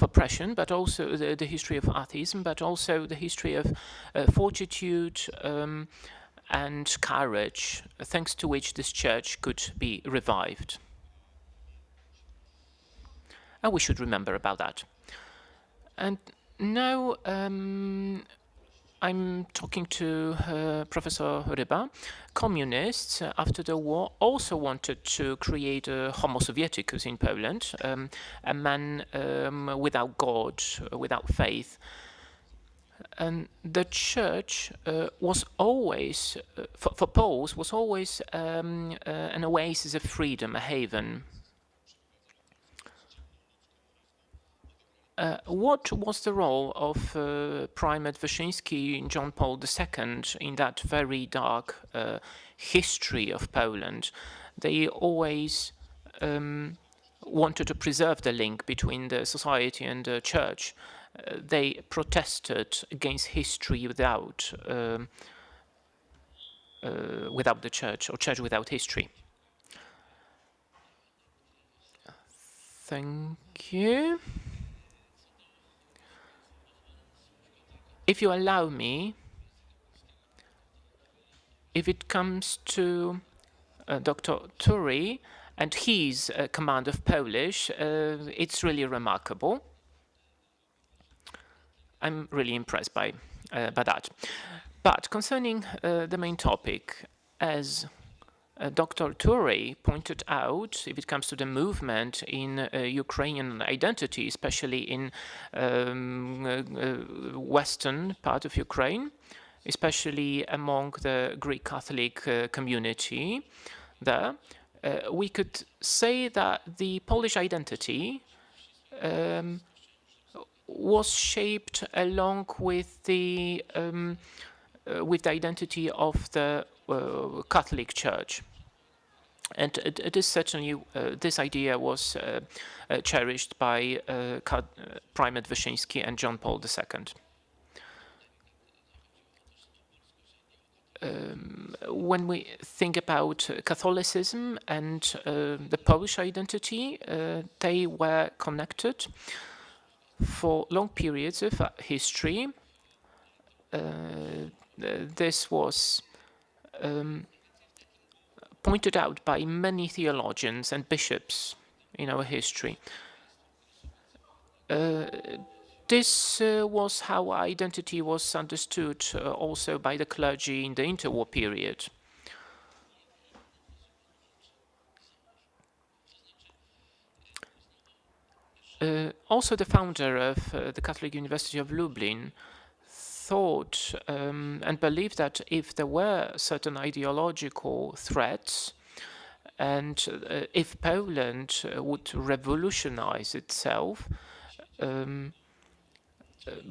Speaker 2: oppression, but also the history of atheism, but also the history of fortitude and courage, thanks to which this church could be revived. And we should remember about that. And now I'm talking to Professor Ryba. Communists, after the war, also wanted to create a Homo Sovieticus in Poland, a man without God, without faith. And the church was always, for Poles, was always an oasis of freedom, a haven. What was the role of Primate Wyszyński and John Paul II in that very dark history of Poland? They always wanted to preserve the link between the society and the church. They protested against history without the church, or church without history. Thank you. If you allow me, if it comes to Dr. Turi and his command of Polish, it's really remarkable. I'm really impressed by that. But concerning the main topic, as Dr. Turi pointed out, if it comes to the movement in Ukrainian identity, especially in western part of Ukraine, especially among the Greek Catholic community there, we could say that the Polish identity was shaped along with the identity of the Catholic Church. And it is certainly, this idea was cherished by Primate Wyszyński and John Paul II. When we think about Catholicism and the Polish identity, they were connected For long periods of history, this was pointed out by many theologians and bishops in our history. This was how identity was understood also by the clergy in the interwar period. Also, the founder of the Catholic University of Lublin thought and believed that if there were certain ideological threats, and if Poland would revolutionize itself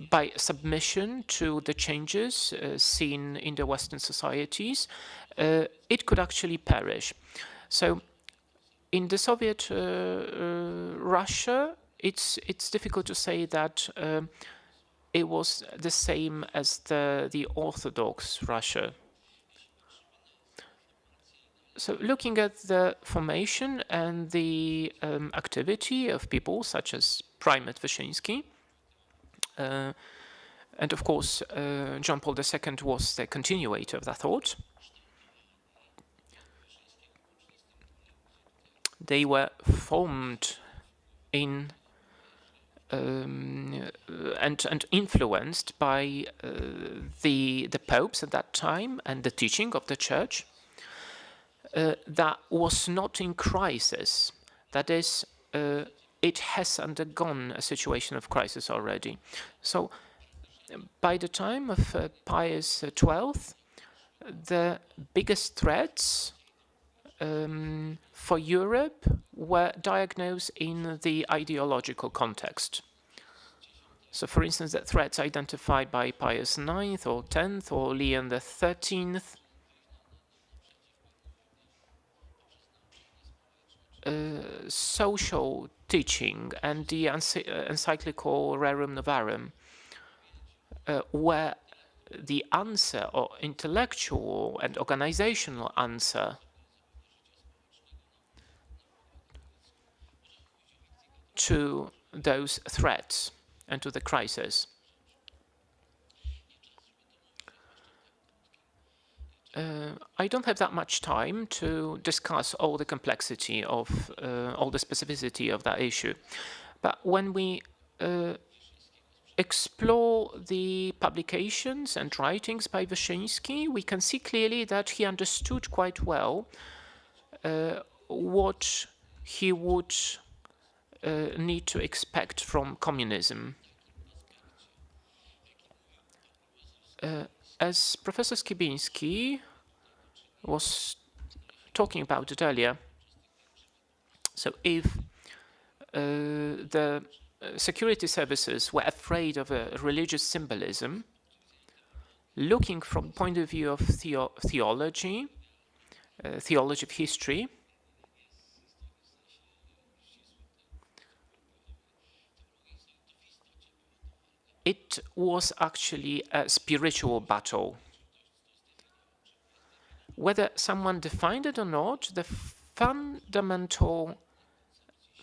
Speaker 2: by submission to the changes seen in the Western societies, it could actually perish. So in the Soviet Russia, it's difficult to say that it was the same as the Orthodox Russia. So looking at the formation and the activity of people such as Primate Wyszyński, and of course John Paul II was the continuator of that thought. They were formed in and influenced by the popes at that time and the teaching of the church that was not in crisis. That is, it has undergone a situation of crisis already. So by the time of Pius XII, the biggest threats for Europe were diagnosed in the ideological context. So, for instance, the threats identified by Pius IX or X or Leon XIII social teaching and the encyclical Rerum Novarum were the answer, or intellectual and organizational answer to those threats and to the crisis. I don't have that much time to discuss all the complexity of, all the specificity of that issue. But when we explore the publications and writings by Wyszyński, we can see clearly that he understood quite well what he would need to expect from communism. As Professor Skibiński was talking about it earlier, so if the security services were afraid of a religious symbolism, looking from the point of view of theology, theology of history, it was actually a spiritual battle. Whether someone defined it or not, the fundamental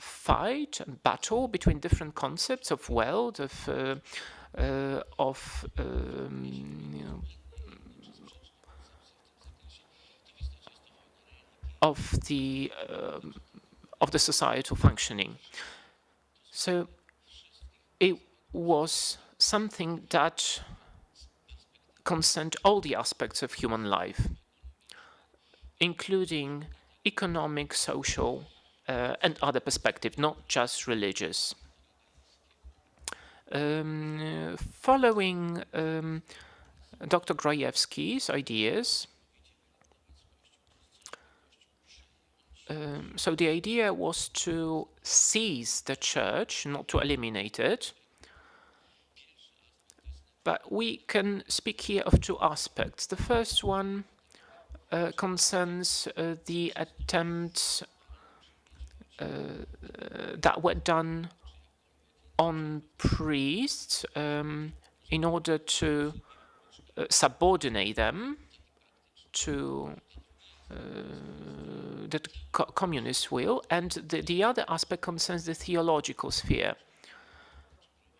Speaker 2: fight and battle between different concepts of world, of the societal functioning. So it was something that concerned all the aspects of human life, including economic, social, and other perspectives, not just religious. Following Dr. Grajewski's ideas, so the idea was to seize the church, not to eliminate it. But we can speak here of two aspects. The first one concerns the attempts that were done on priests in order to subordinate them to the communist will, and the other aspect concerns the theological sphere.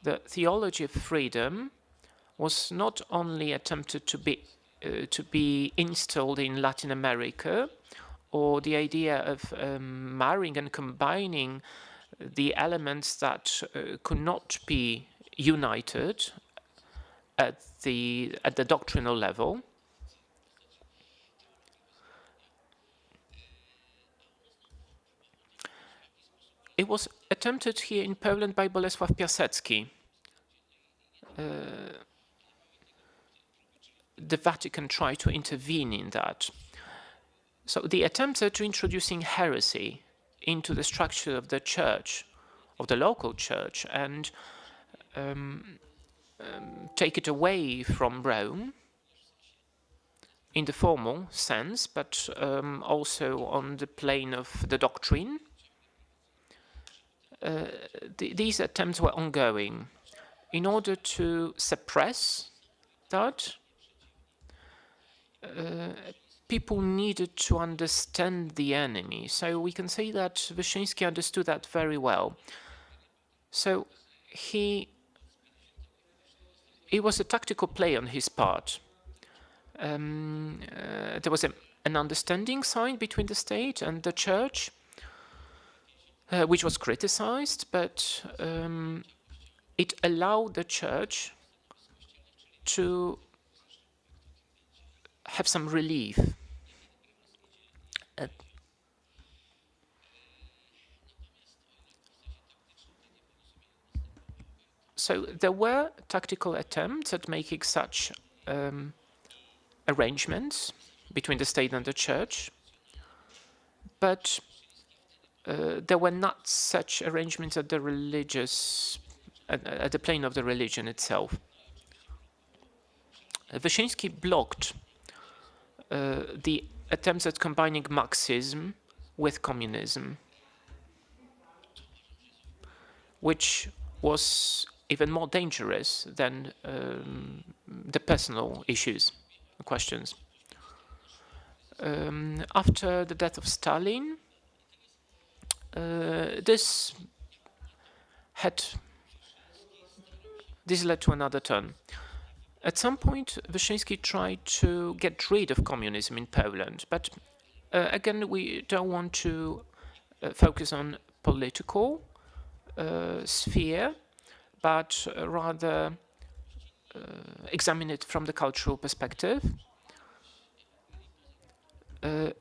Speaker 2: the theology of freedom was not only attempted to be installed in Latin America, or the idea of marrying and combining the elements that could not be united at the doctrinal level. It was attempted here in Poland by Bolesław Piasecki. The Vatican tried to intervene in that. So the attempts at introducing heresy into the structure of the church, of the local church, and take it away from Rome in the formal sense, but also on the plane of the doctrine. These attempts were ongoing. In order to suppress that, people needed to understand the enemy. So we can say that Wyszyński understood that very well. So it was a tactical play on his part. There was an understanding signed between the state and the church, which was criticized, but it allowed the church to have some relief. So there were tactical attempts at making such arrangements between the state and the church, but there were not such arrangements at the religious, at the plane of the religion itself. Wyszyński blocked the attempts at combining Marxism with communism, which was even more dangerous than the personal issues, questions. After the death of Stalin, this led to another turn. At some point, Wyszyński tried to get rid of communism in Poland, but again, we don't want to focus on political sphere, but rather examine it from the cultural perspective.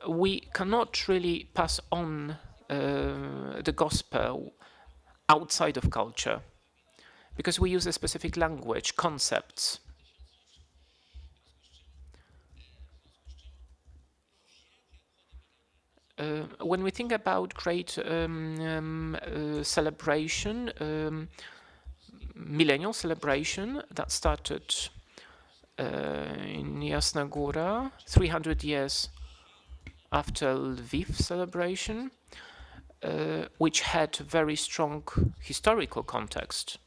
Speaker 2: We cannot really pass on the gospel outside of culture, because we use a specific language, concepts. When we think about great celebration, millennial celebration that started in Jasna Góra, 300 years after Lviv celebration, which had very strong historical context.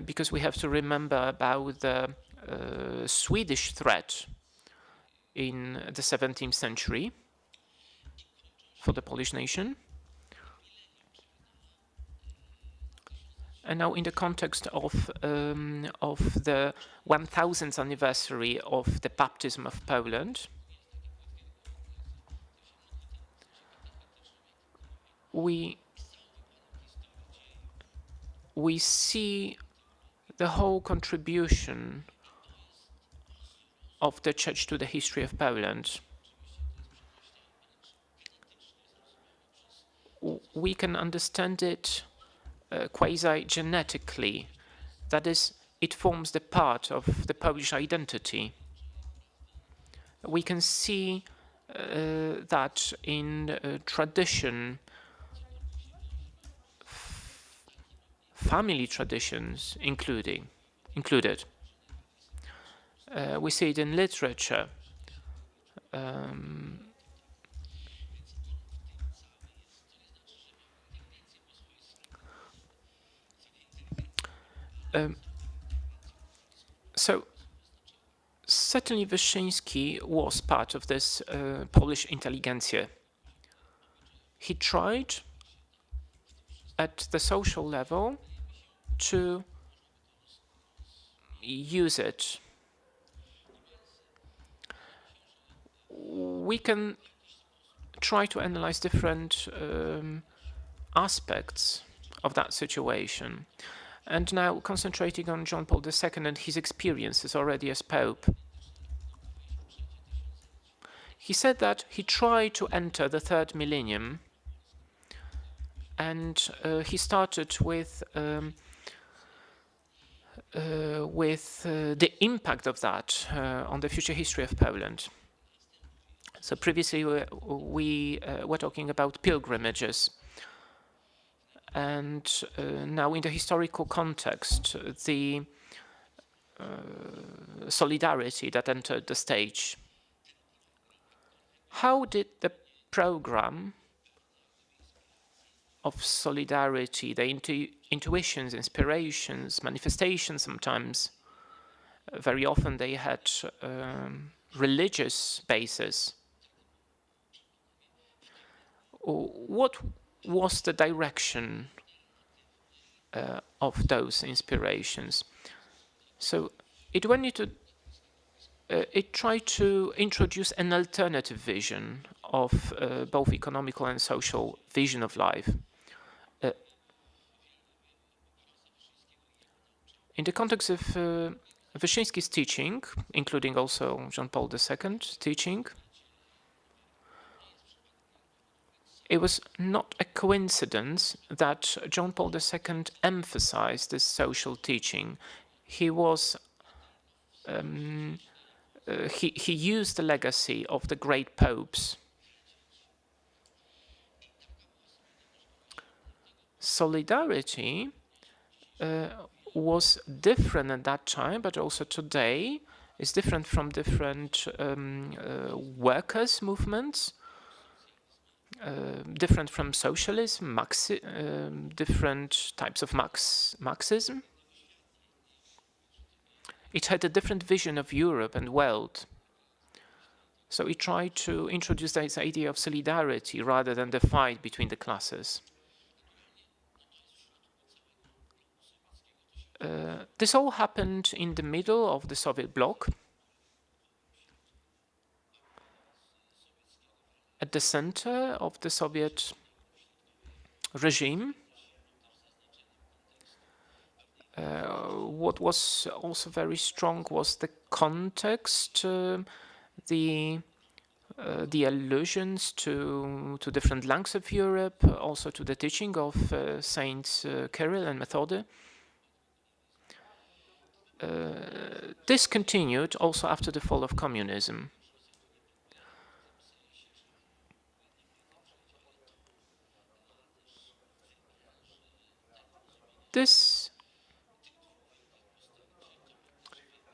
Speaker 2: Because we have to remember about the Swedish threat in the 17th century for the Polish nation. And now in the context of the 1000th anniversary of the baptism of Poland, we see the whole contribution of the church to the history of Poland. We can understand it quasi-genetically. That is, it forms the part of the Polish identity. We can see that in tradition, family traditions included. We see it in literature. So certainly Wyszyński was part of this Polish intelligentsia. He tried at the social level to use it. We can try to analyze different aspects of that situation. And now concentrating on John Paul II and his experiences already as Pope. He said that he tried to enter the third millennium, and he started with the impact of that on the future history of Poland. So previously we were talking about pilgrimages, and now in the historical context, the solidarity that entered the stage. How did the program of solidarity, the intuitions, inspirations, manifestations sometimes, very often they had religious basis. What was the direction of those inspirations? So it tried to introduce an alternative vision of both economical and social vision of life. In the context of Wyszyński's teaching, including also John Paul II's teaching, it was not a coincidence that John Paul II emphasized this social teaching. He was he used the legacy of the great popes. Solidarity was different at that time, but also today is different from different workers' movements, different from socialism, different types of Marxism. It had a different vision of Europe and world. So it tried to introduce this idea of solidarity rather than the fight between the classes. This all happened in the middle of the Soviet bloc, at the center of the Soviet regime. What was also very strong was the context, the allusions to different lands of Europe, also to the teaching of Saints Kirill and Methode. This continued also after the fall of communism.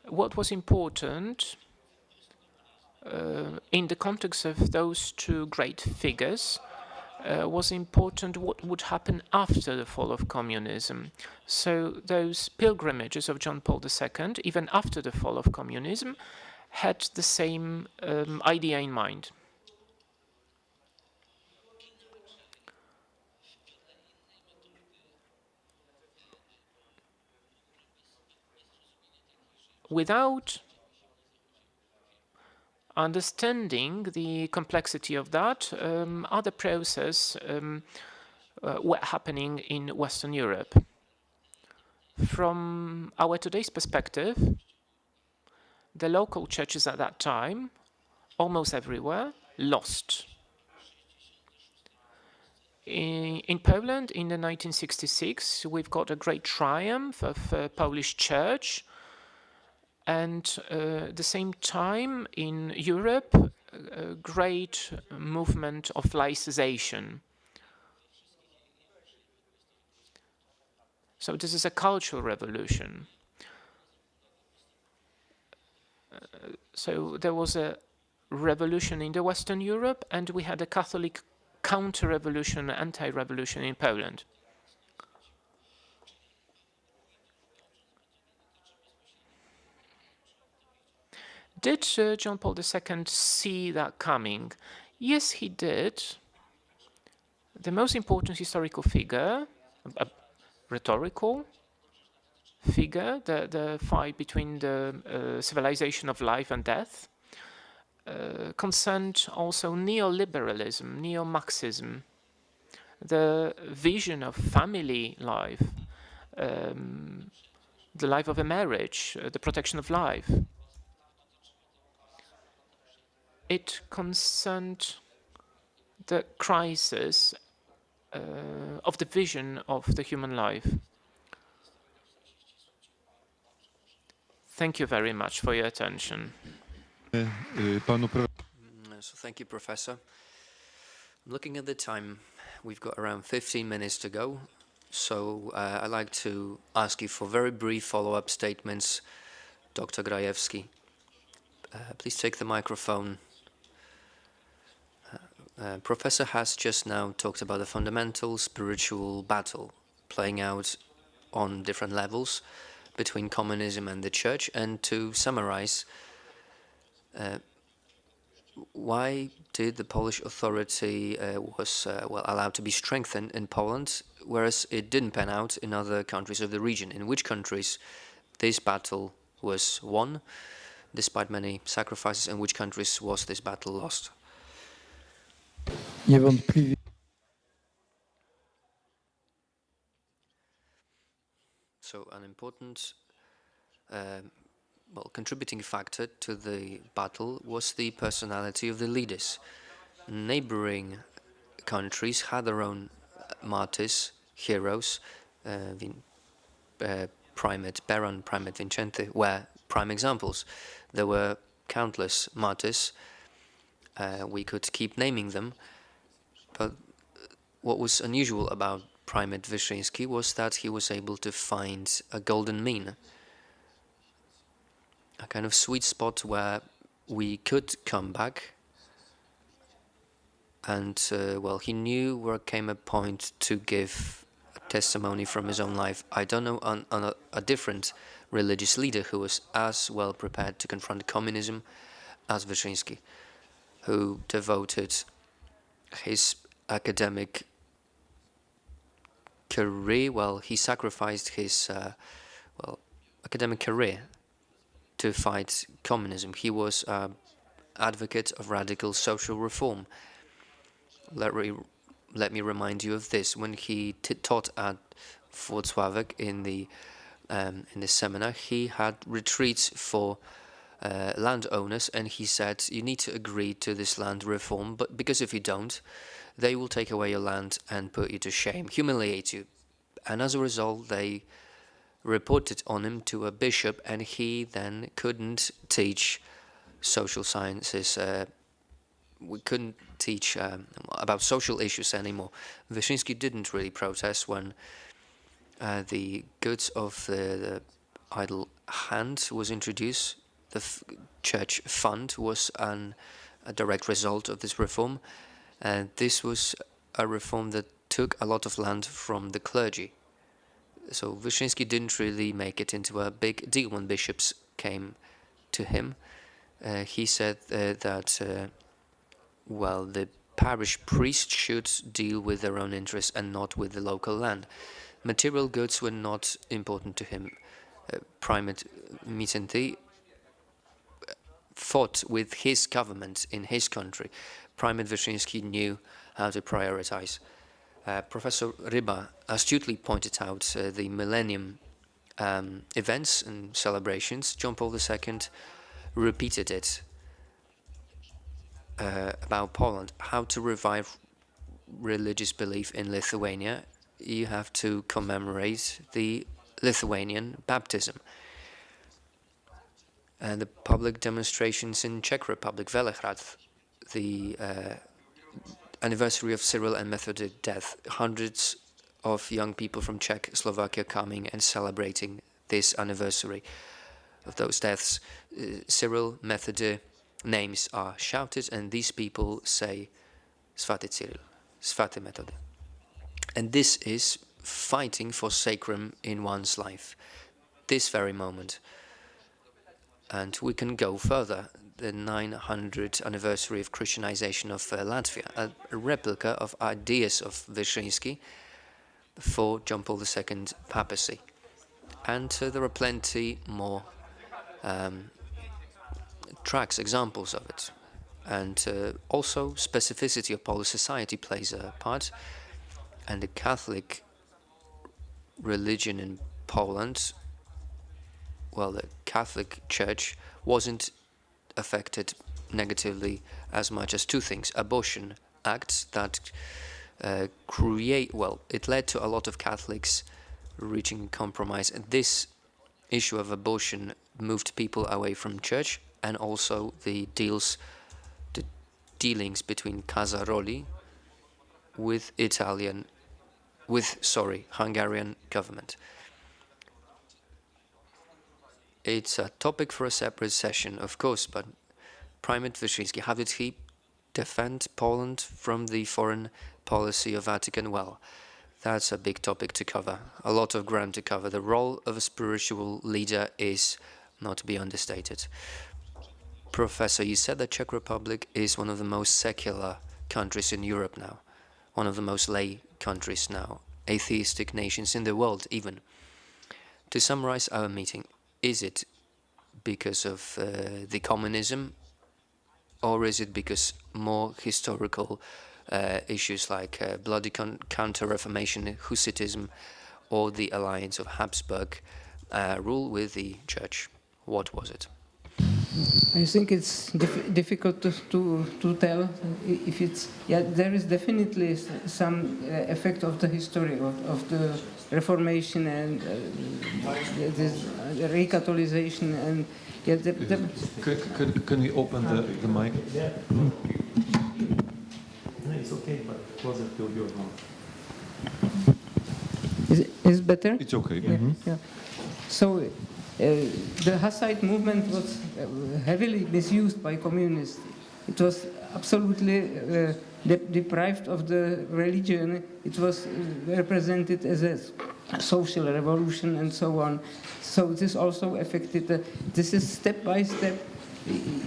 Speaker 2: What was important in the context of those two great figures was important what would happen after the fall of communism. So those pilgrimages of John Paul II, even after the fall of communism, had the same idea in mind. Without understanding the complexity of that, other processes were happening in Western Europe. From our today's perspective, the local churches at that time, almost everywhere, lost. In Poland, in the 1966, we've got a great triumph of Polish church. And at the same time, in Europe, a great movement of laicization. So this is a cultural revolution. So there was a revolution in the Western Europe, and we had a Catholic counter-revolution, anti-revolution in Poland. Did John Paul II see that coming? Yes, he did. The most important historical figure a rhetorical figure, the fight between the civilization of life and death, concerned also neoliberalism, neo-Marxism, the vision of family life, the life of a marriage, the protection of life. It concerned the crisis of the vision of the human life. Thank you very much for your attention.
Speaker 1: So thank you, Professor. I'm looking at the time. We've got around 15 minutes to go. So I'd like to ask you for very brief follow-up statements. Dr. Grajewski, please take the microphone. Professor has just now talked about the fundamental spiritual battle playing out on different levels between communism and the church. And to summarize, why did the Polish authority was allowed to be strengthened in Poland, whereas it didn't pan out in other countries of the region? In which countries this battle was won, despite many sacrifices, and which countries was this battle lost? So an important contributing factor to the battle was the personality of the leaders. Neighboring countries had their own martyrs, heroes. Primate Baron, Primate Vincente were prime examples. There were countless martyrs. We could keep naming them, but what was unusual about Primate Wyszyński was that he was able to find a golden mean, a kind of sweet spot where we could come back. And he knew where came a point to give a testimony from his own life. I don't know on a different religious leader who was as well prepared to confront communism as Wyszyński, who devoted his academic career, he sacrificed his academic career to fight communism. He was an advocate of radical social reform. Let me remind you of this. When he taught at Włocławek in the seminar, he had retreats for landowners, and he said, you need to agree to this land reform, but because if you don't, they will take away your land and put you to shame, humiliate you. And as a result, they reported on him to a bishop, and he then couldn't teach social sciences. We couldn't teach about social issues anymore. Wyszyński didn't really protest when the goods of the idle hand was introduced. The church fund was a direct result of this reform. And this was a reform that took a lot of land from the clergy. So Wyszyński didn't really make it into a big deal when bishops came to him. He said that the parish priest should deal with their own interests and not with the local land. Material goods were not important to him. Primate Vincente fought with his government in his country. Primate Wyszyński knew how to prioritize. Professor Ryba astutely pointed out the millennium events and celebrations. John Paul II repeated it about Poland. How to revive religious belief in Lithuania? You have to commemorate the Lithuanian baptism. And the public demonstrations in Czech Republic, Velehrad, the anniversary of Cyril and Methodi's death, hundreds of young people from Czechoslovakia coming and celebrating this anniversary of those deaths. Cyril, Methody names are shouted, and these people say, Svaty Cyril, Svaty Methody. And this is fighting for sacrum in one's life, this very moment. And we can go further. The 900th anniversary of Christianization of Latvia, a replica of ideas of Wyszyński, for John Paul II papacy. And there are plenty more tracks, examples of it. And also specificity of Polish society plays a part, and the Catholic religion in Poland, well, the Catholic Church wasn't affected negatively as much as two things: abortion acts that it led to a lot of Catholics reaching compromise, and this issue of abortion moved people away from church, and also the dealings between Casaroli with Hungarian government. It's a topic for a separate session, of course, but Primate Wyszyński, how did he defend Poland from the foreign policy of Vatican? Well, that's a big topic to cover, a lot of ground to cover. The role of a spiritual leader is not to be understated. Professor, you said that Czech Republic is one of the most secular countries in Europe now, one of the most lay countries now, atheistic nations in the world even. To summarize our meeting, is it because of the communism, or is it because more historical issues like bloody counter-reformation, Hussitism, or the alliance of Habsburg rule with the church? What was it?
Speaker 3: I think it's difficult to tell if it's. Yeah, there is definitely some effect of the history of the Reformation and this recatholization and. Yeah,
Speaker 5: can we open the mic?
Speaker 4: Yeah. No, it's okay, but closer to your mouth.
Speaker 3: Is it better?
Speaker 5: It's okay.
Speaker 3: Yeah. Yeah. So. The Hussite movement was heavily misused by communists. It was absolutely deprived of the religion. It was represented as a social revolution and so on. So this also affected. This is step by step.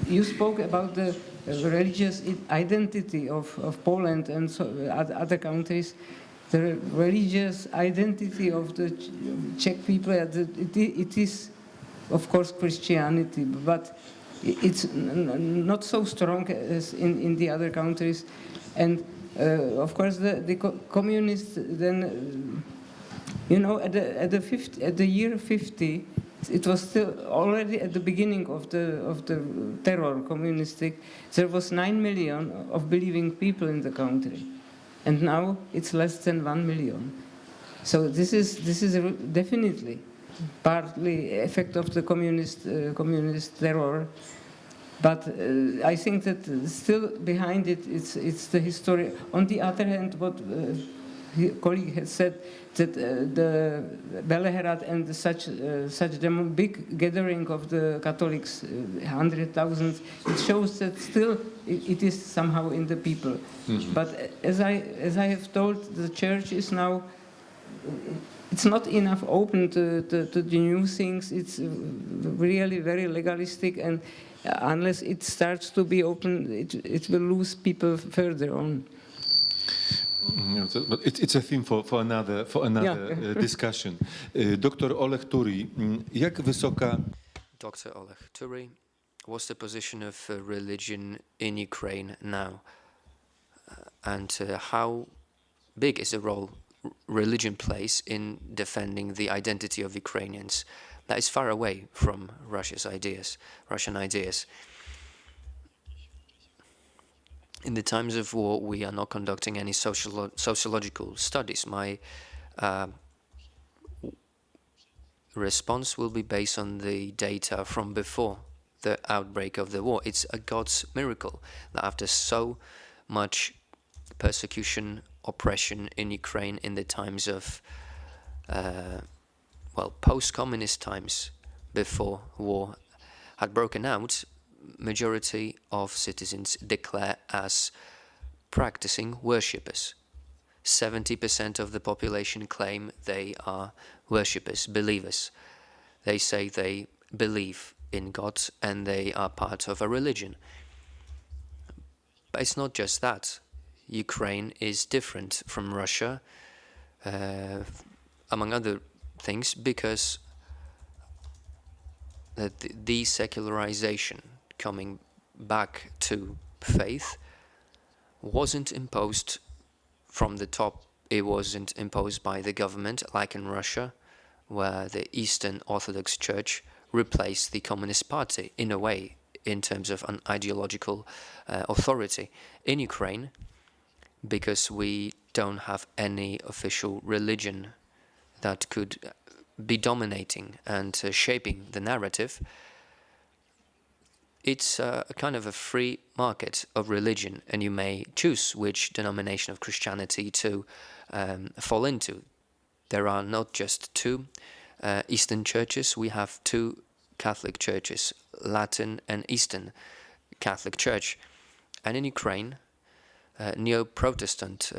Speaker 3: You spoke about the religious identity of Poland and other countries. The religious identity of the Czech people, it is, of course, Christianity, but it's not so strong as in the other countries. And of course, the communists then, at the year 50, it was still already at the beginning of the terror, communistic. There was 9 million of believing people in the country, and now it's less than 1 million. So this is definitely partly effect of the communist terror, but I think that still behind it, it's the history. On the other hand, what colleague has said, that the Belehrad and such big gathering of the Catholics, 100,000, it shows that still it is somehow in the people. Mm-hmm. But as I have told, the church is now. It's not enough open to the new things. It's really very legalistic, and unless it starts to be open, it will lose people further on.
Speaker 5: But it's a theme for another discussion. Dr. Oleg Turi, jak wysoka...
Speaker 1: Dr. Oleg Turi, what's the position of religion in Ukraine now? And how big is the role religion plays in defending the identity of Ukrainians that is far away from Russian ideas? In the times of war, we are not conducting any sociological studies. My response will be based on the data from before the outbreak of the war. It's a God's miracle that after so much persecution, oppression in Ukraine in the times of, post-communist times, before war had broken out, majority of citizens declare as practicing worshippers. 70% of the population claim they are worshippers, believers. They say they believe in God and they are part of a religion. But it's not just that. Ukraine is different from Russia. among other things, because the desecularization, coming back to faith, wasn't imposed from the top. It wasn't imposed by the government, like in Russia, where the Eastern Orthodox Church replaced the Communist Party in a way, in terms of an ideological authority. In Ukraine, because we don't have any official religion that could be dominating and shaping the narrative, it's a kind of a free market of religion, and you may choose which denomination of Christianity to fall into. There are not just two Eastern churches, we have two Catholic churches, Latin and Eastern Catholic Church. And in Ukraine, neo-Protestant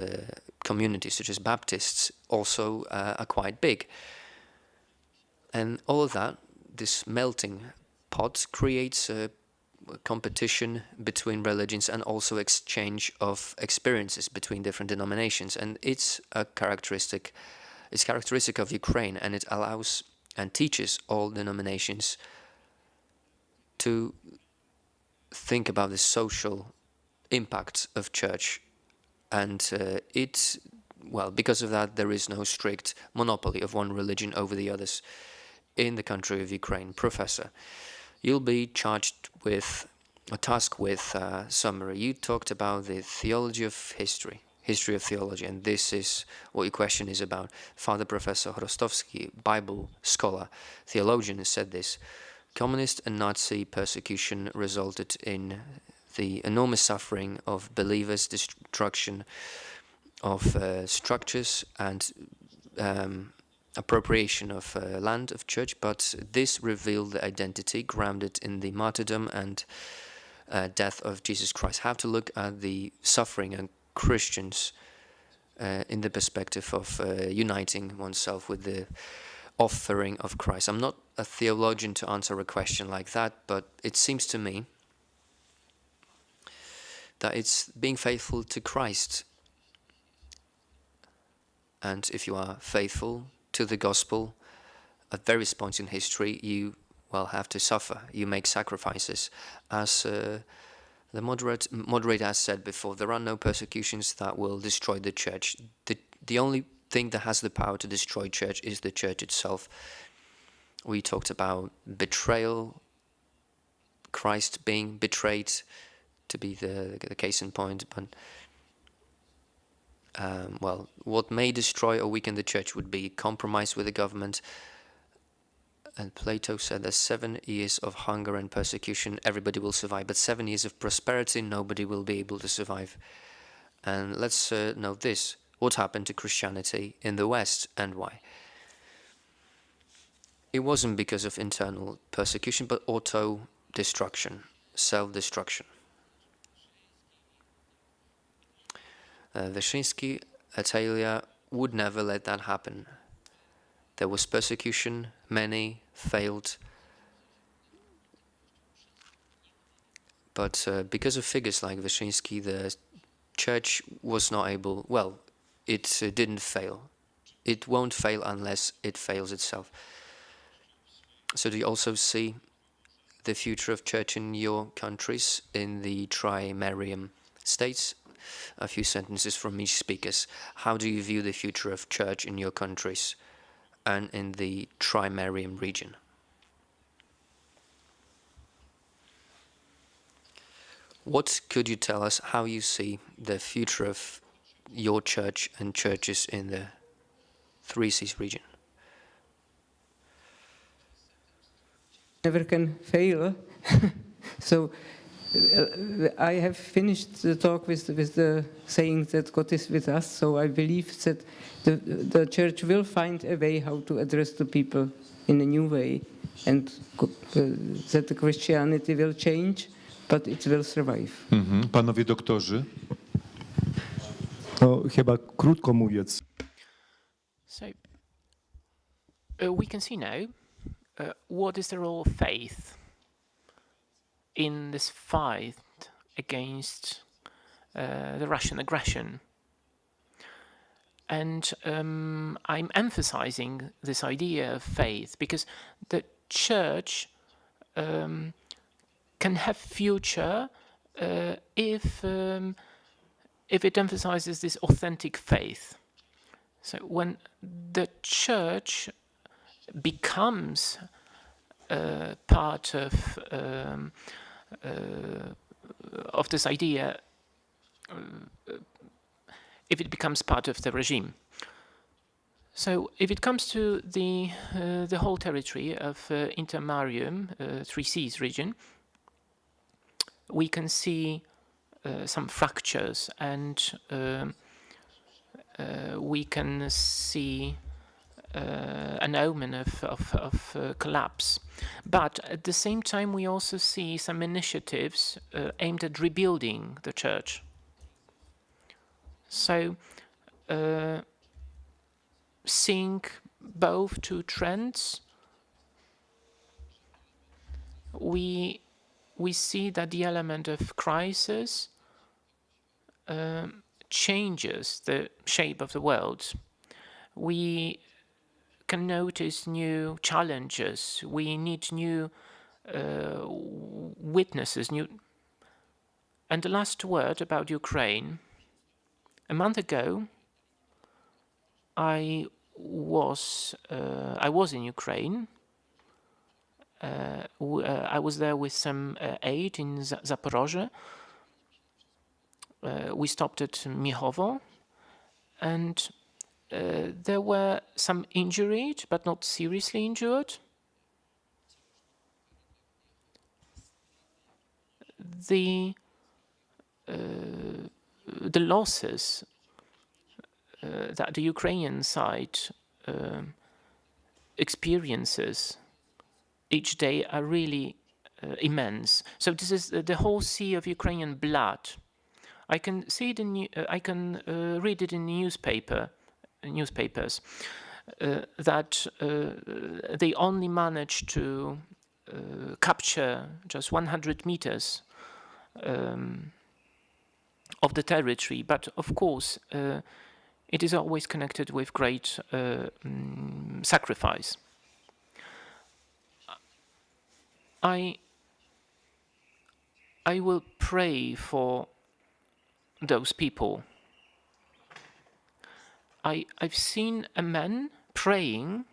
Speaker 1: communities such as Baptists also are quite big. And all of that, this melting pot, creates a competition between religions and also exchange of experiences between different denominations. And it's characteristic of Ukraine, and it allows and teaches all denominations to think about the social impact of church. And because of that, there is no strict monopoly of one religion over the others in the country of Ukraine. Professor, you'll be charged with a task with summary. You talked about the theology of history of theology, and this is what your question is about. Father Professor Hrostovsky, Bible scholar, theologian, said this: communist and Nazi persecution resulted in the enormous suffering of believers, destruction of structures, and appropriation of land of church, but this revealed the identity grounded in the martyrdom and death of Jesus Christ. Have to look at the suffering of Christians in the perspective of uniting oneself with the offering of Christ. I'm not a theologian to answer a question like that, but it seems to me that it's being faithful to Christ. And if you are faithful to the gospel, at various points in history, you have to suffer. You make sacrifices. As the moderator has said before, there are no persecutions that will destroy the church. The only thing that has the power to destroy church is the church itself. We talked about betrayal, Christ being betrayed to be the case in point, but what may destroy or weaken the church would be compromise with the government. And Plato said that 7 years of hunger and persecution, everybody will survive, but 7 years of prosperity, nobody will be able to survive. And let's note this: what happened to Christianity in the West and why? It wasn't because of internal persecution, but auto-destruction, self-destruction. Wyszyński, Atalia would never let that happen. There was persecution, many failed, but because of figures like Wyszyński, the church was not able, it didn't fail. It won't fail unless it fails itself. So do you also see the future of church in your countries, in the trimarium states? A few sentences from each speakers. How do you view the future of church in your countries and in the trimarium region? What could you tell us how you see the future of your church and churches in the Three Seas region?
Speaker 3: Never can fail. So I have finished the talk with the saying that God is with us. So I believe that the church will find a way how to address the people in a new way, and that the Christianity will change, but it will survive.
Speaker 5: Panowie doktorzy?
Speaker 4: No, chyba krótko mówiąc.
Speaker 2: So we can see now what is the role of faith in this fight against the Russian aggression. And I'm emphasizing this idea of faith because the church can have future if it emphasizes this authentic faith. So when the church becomes part of this idea, if it becomes part of the regime. So if it comes to the whole territory of Intermarium, 3Cs region, we can see some fractures, and we can see an omen of collapse. But at the same time, we also see some initiatives aimed at rebuilding the church. So seeing both two trends, we see that the element of crisis changes the shape of the world. We can notice new challenges. We need new witnesses. And the last word about Ukraine. A month ago, I was in Ukraine. I was there with some aid in Zaporozhye. We stopped at Michowo, and there were some injured, but not seriously injured. The losses that the Ukrainian side experiences each day are really immense. So this is the whole sea of Ukrainian blood. I can see it I can read it in newspapers that they only managed to capture just 100 meters of the territory, but of course it is always connected with great sacrifice. I will pray for those people. I've seen a man praying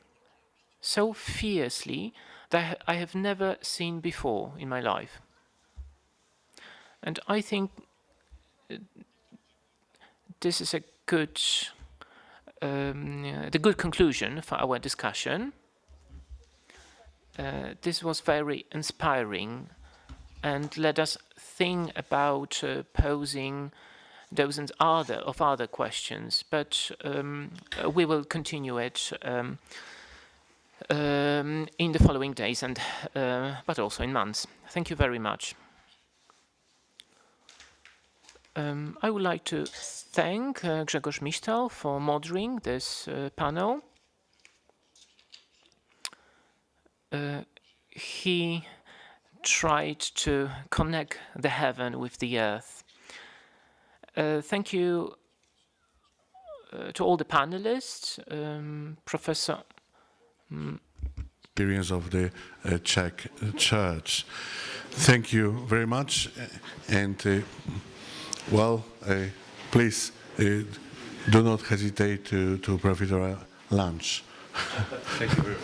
Speaker 2: so fiercely that I have never seen before in my life. And I think this is a good, the good conclusion for our discussion. This was very inspiring and let us think about posing dozens of other questions, but we will continue it in the following days and but also in months. Thank you very much. I would like to thank Grzegorz Misztal for moderating this panel. He tried to connect the heaven with the earth. Thank you to all the panelists, Professor.
Speaker 6: Experience of the Czech Church. Thank you very much, and well, please do not hesitate to profit our lunch. Thank you very much.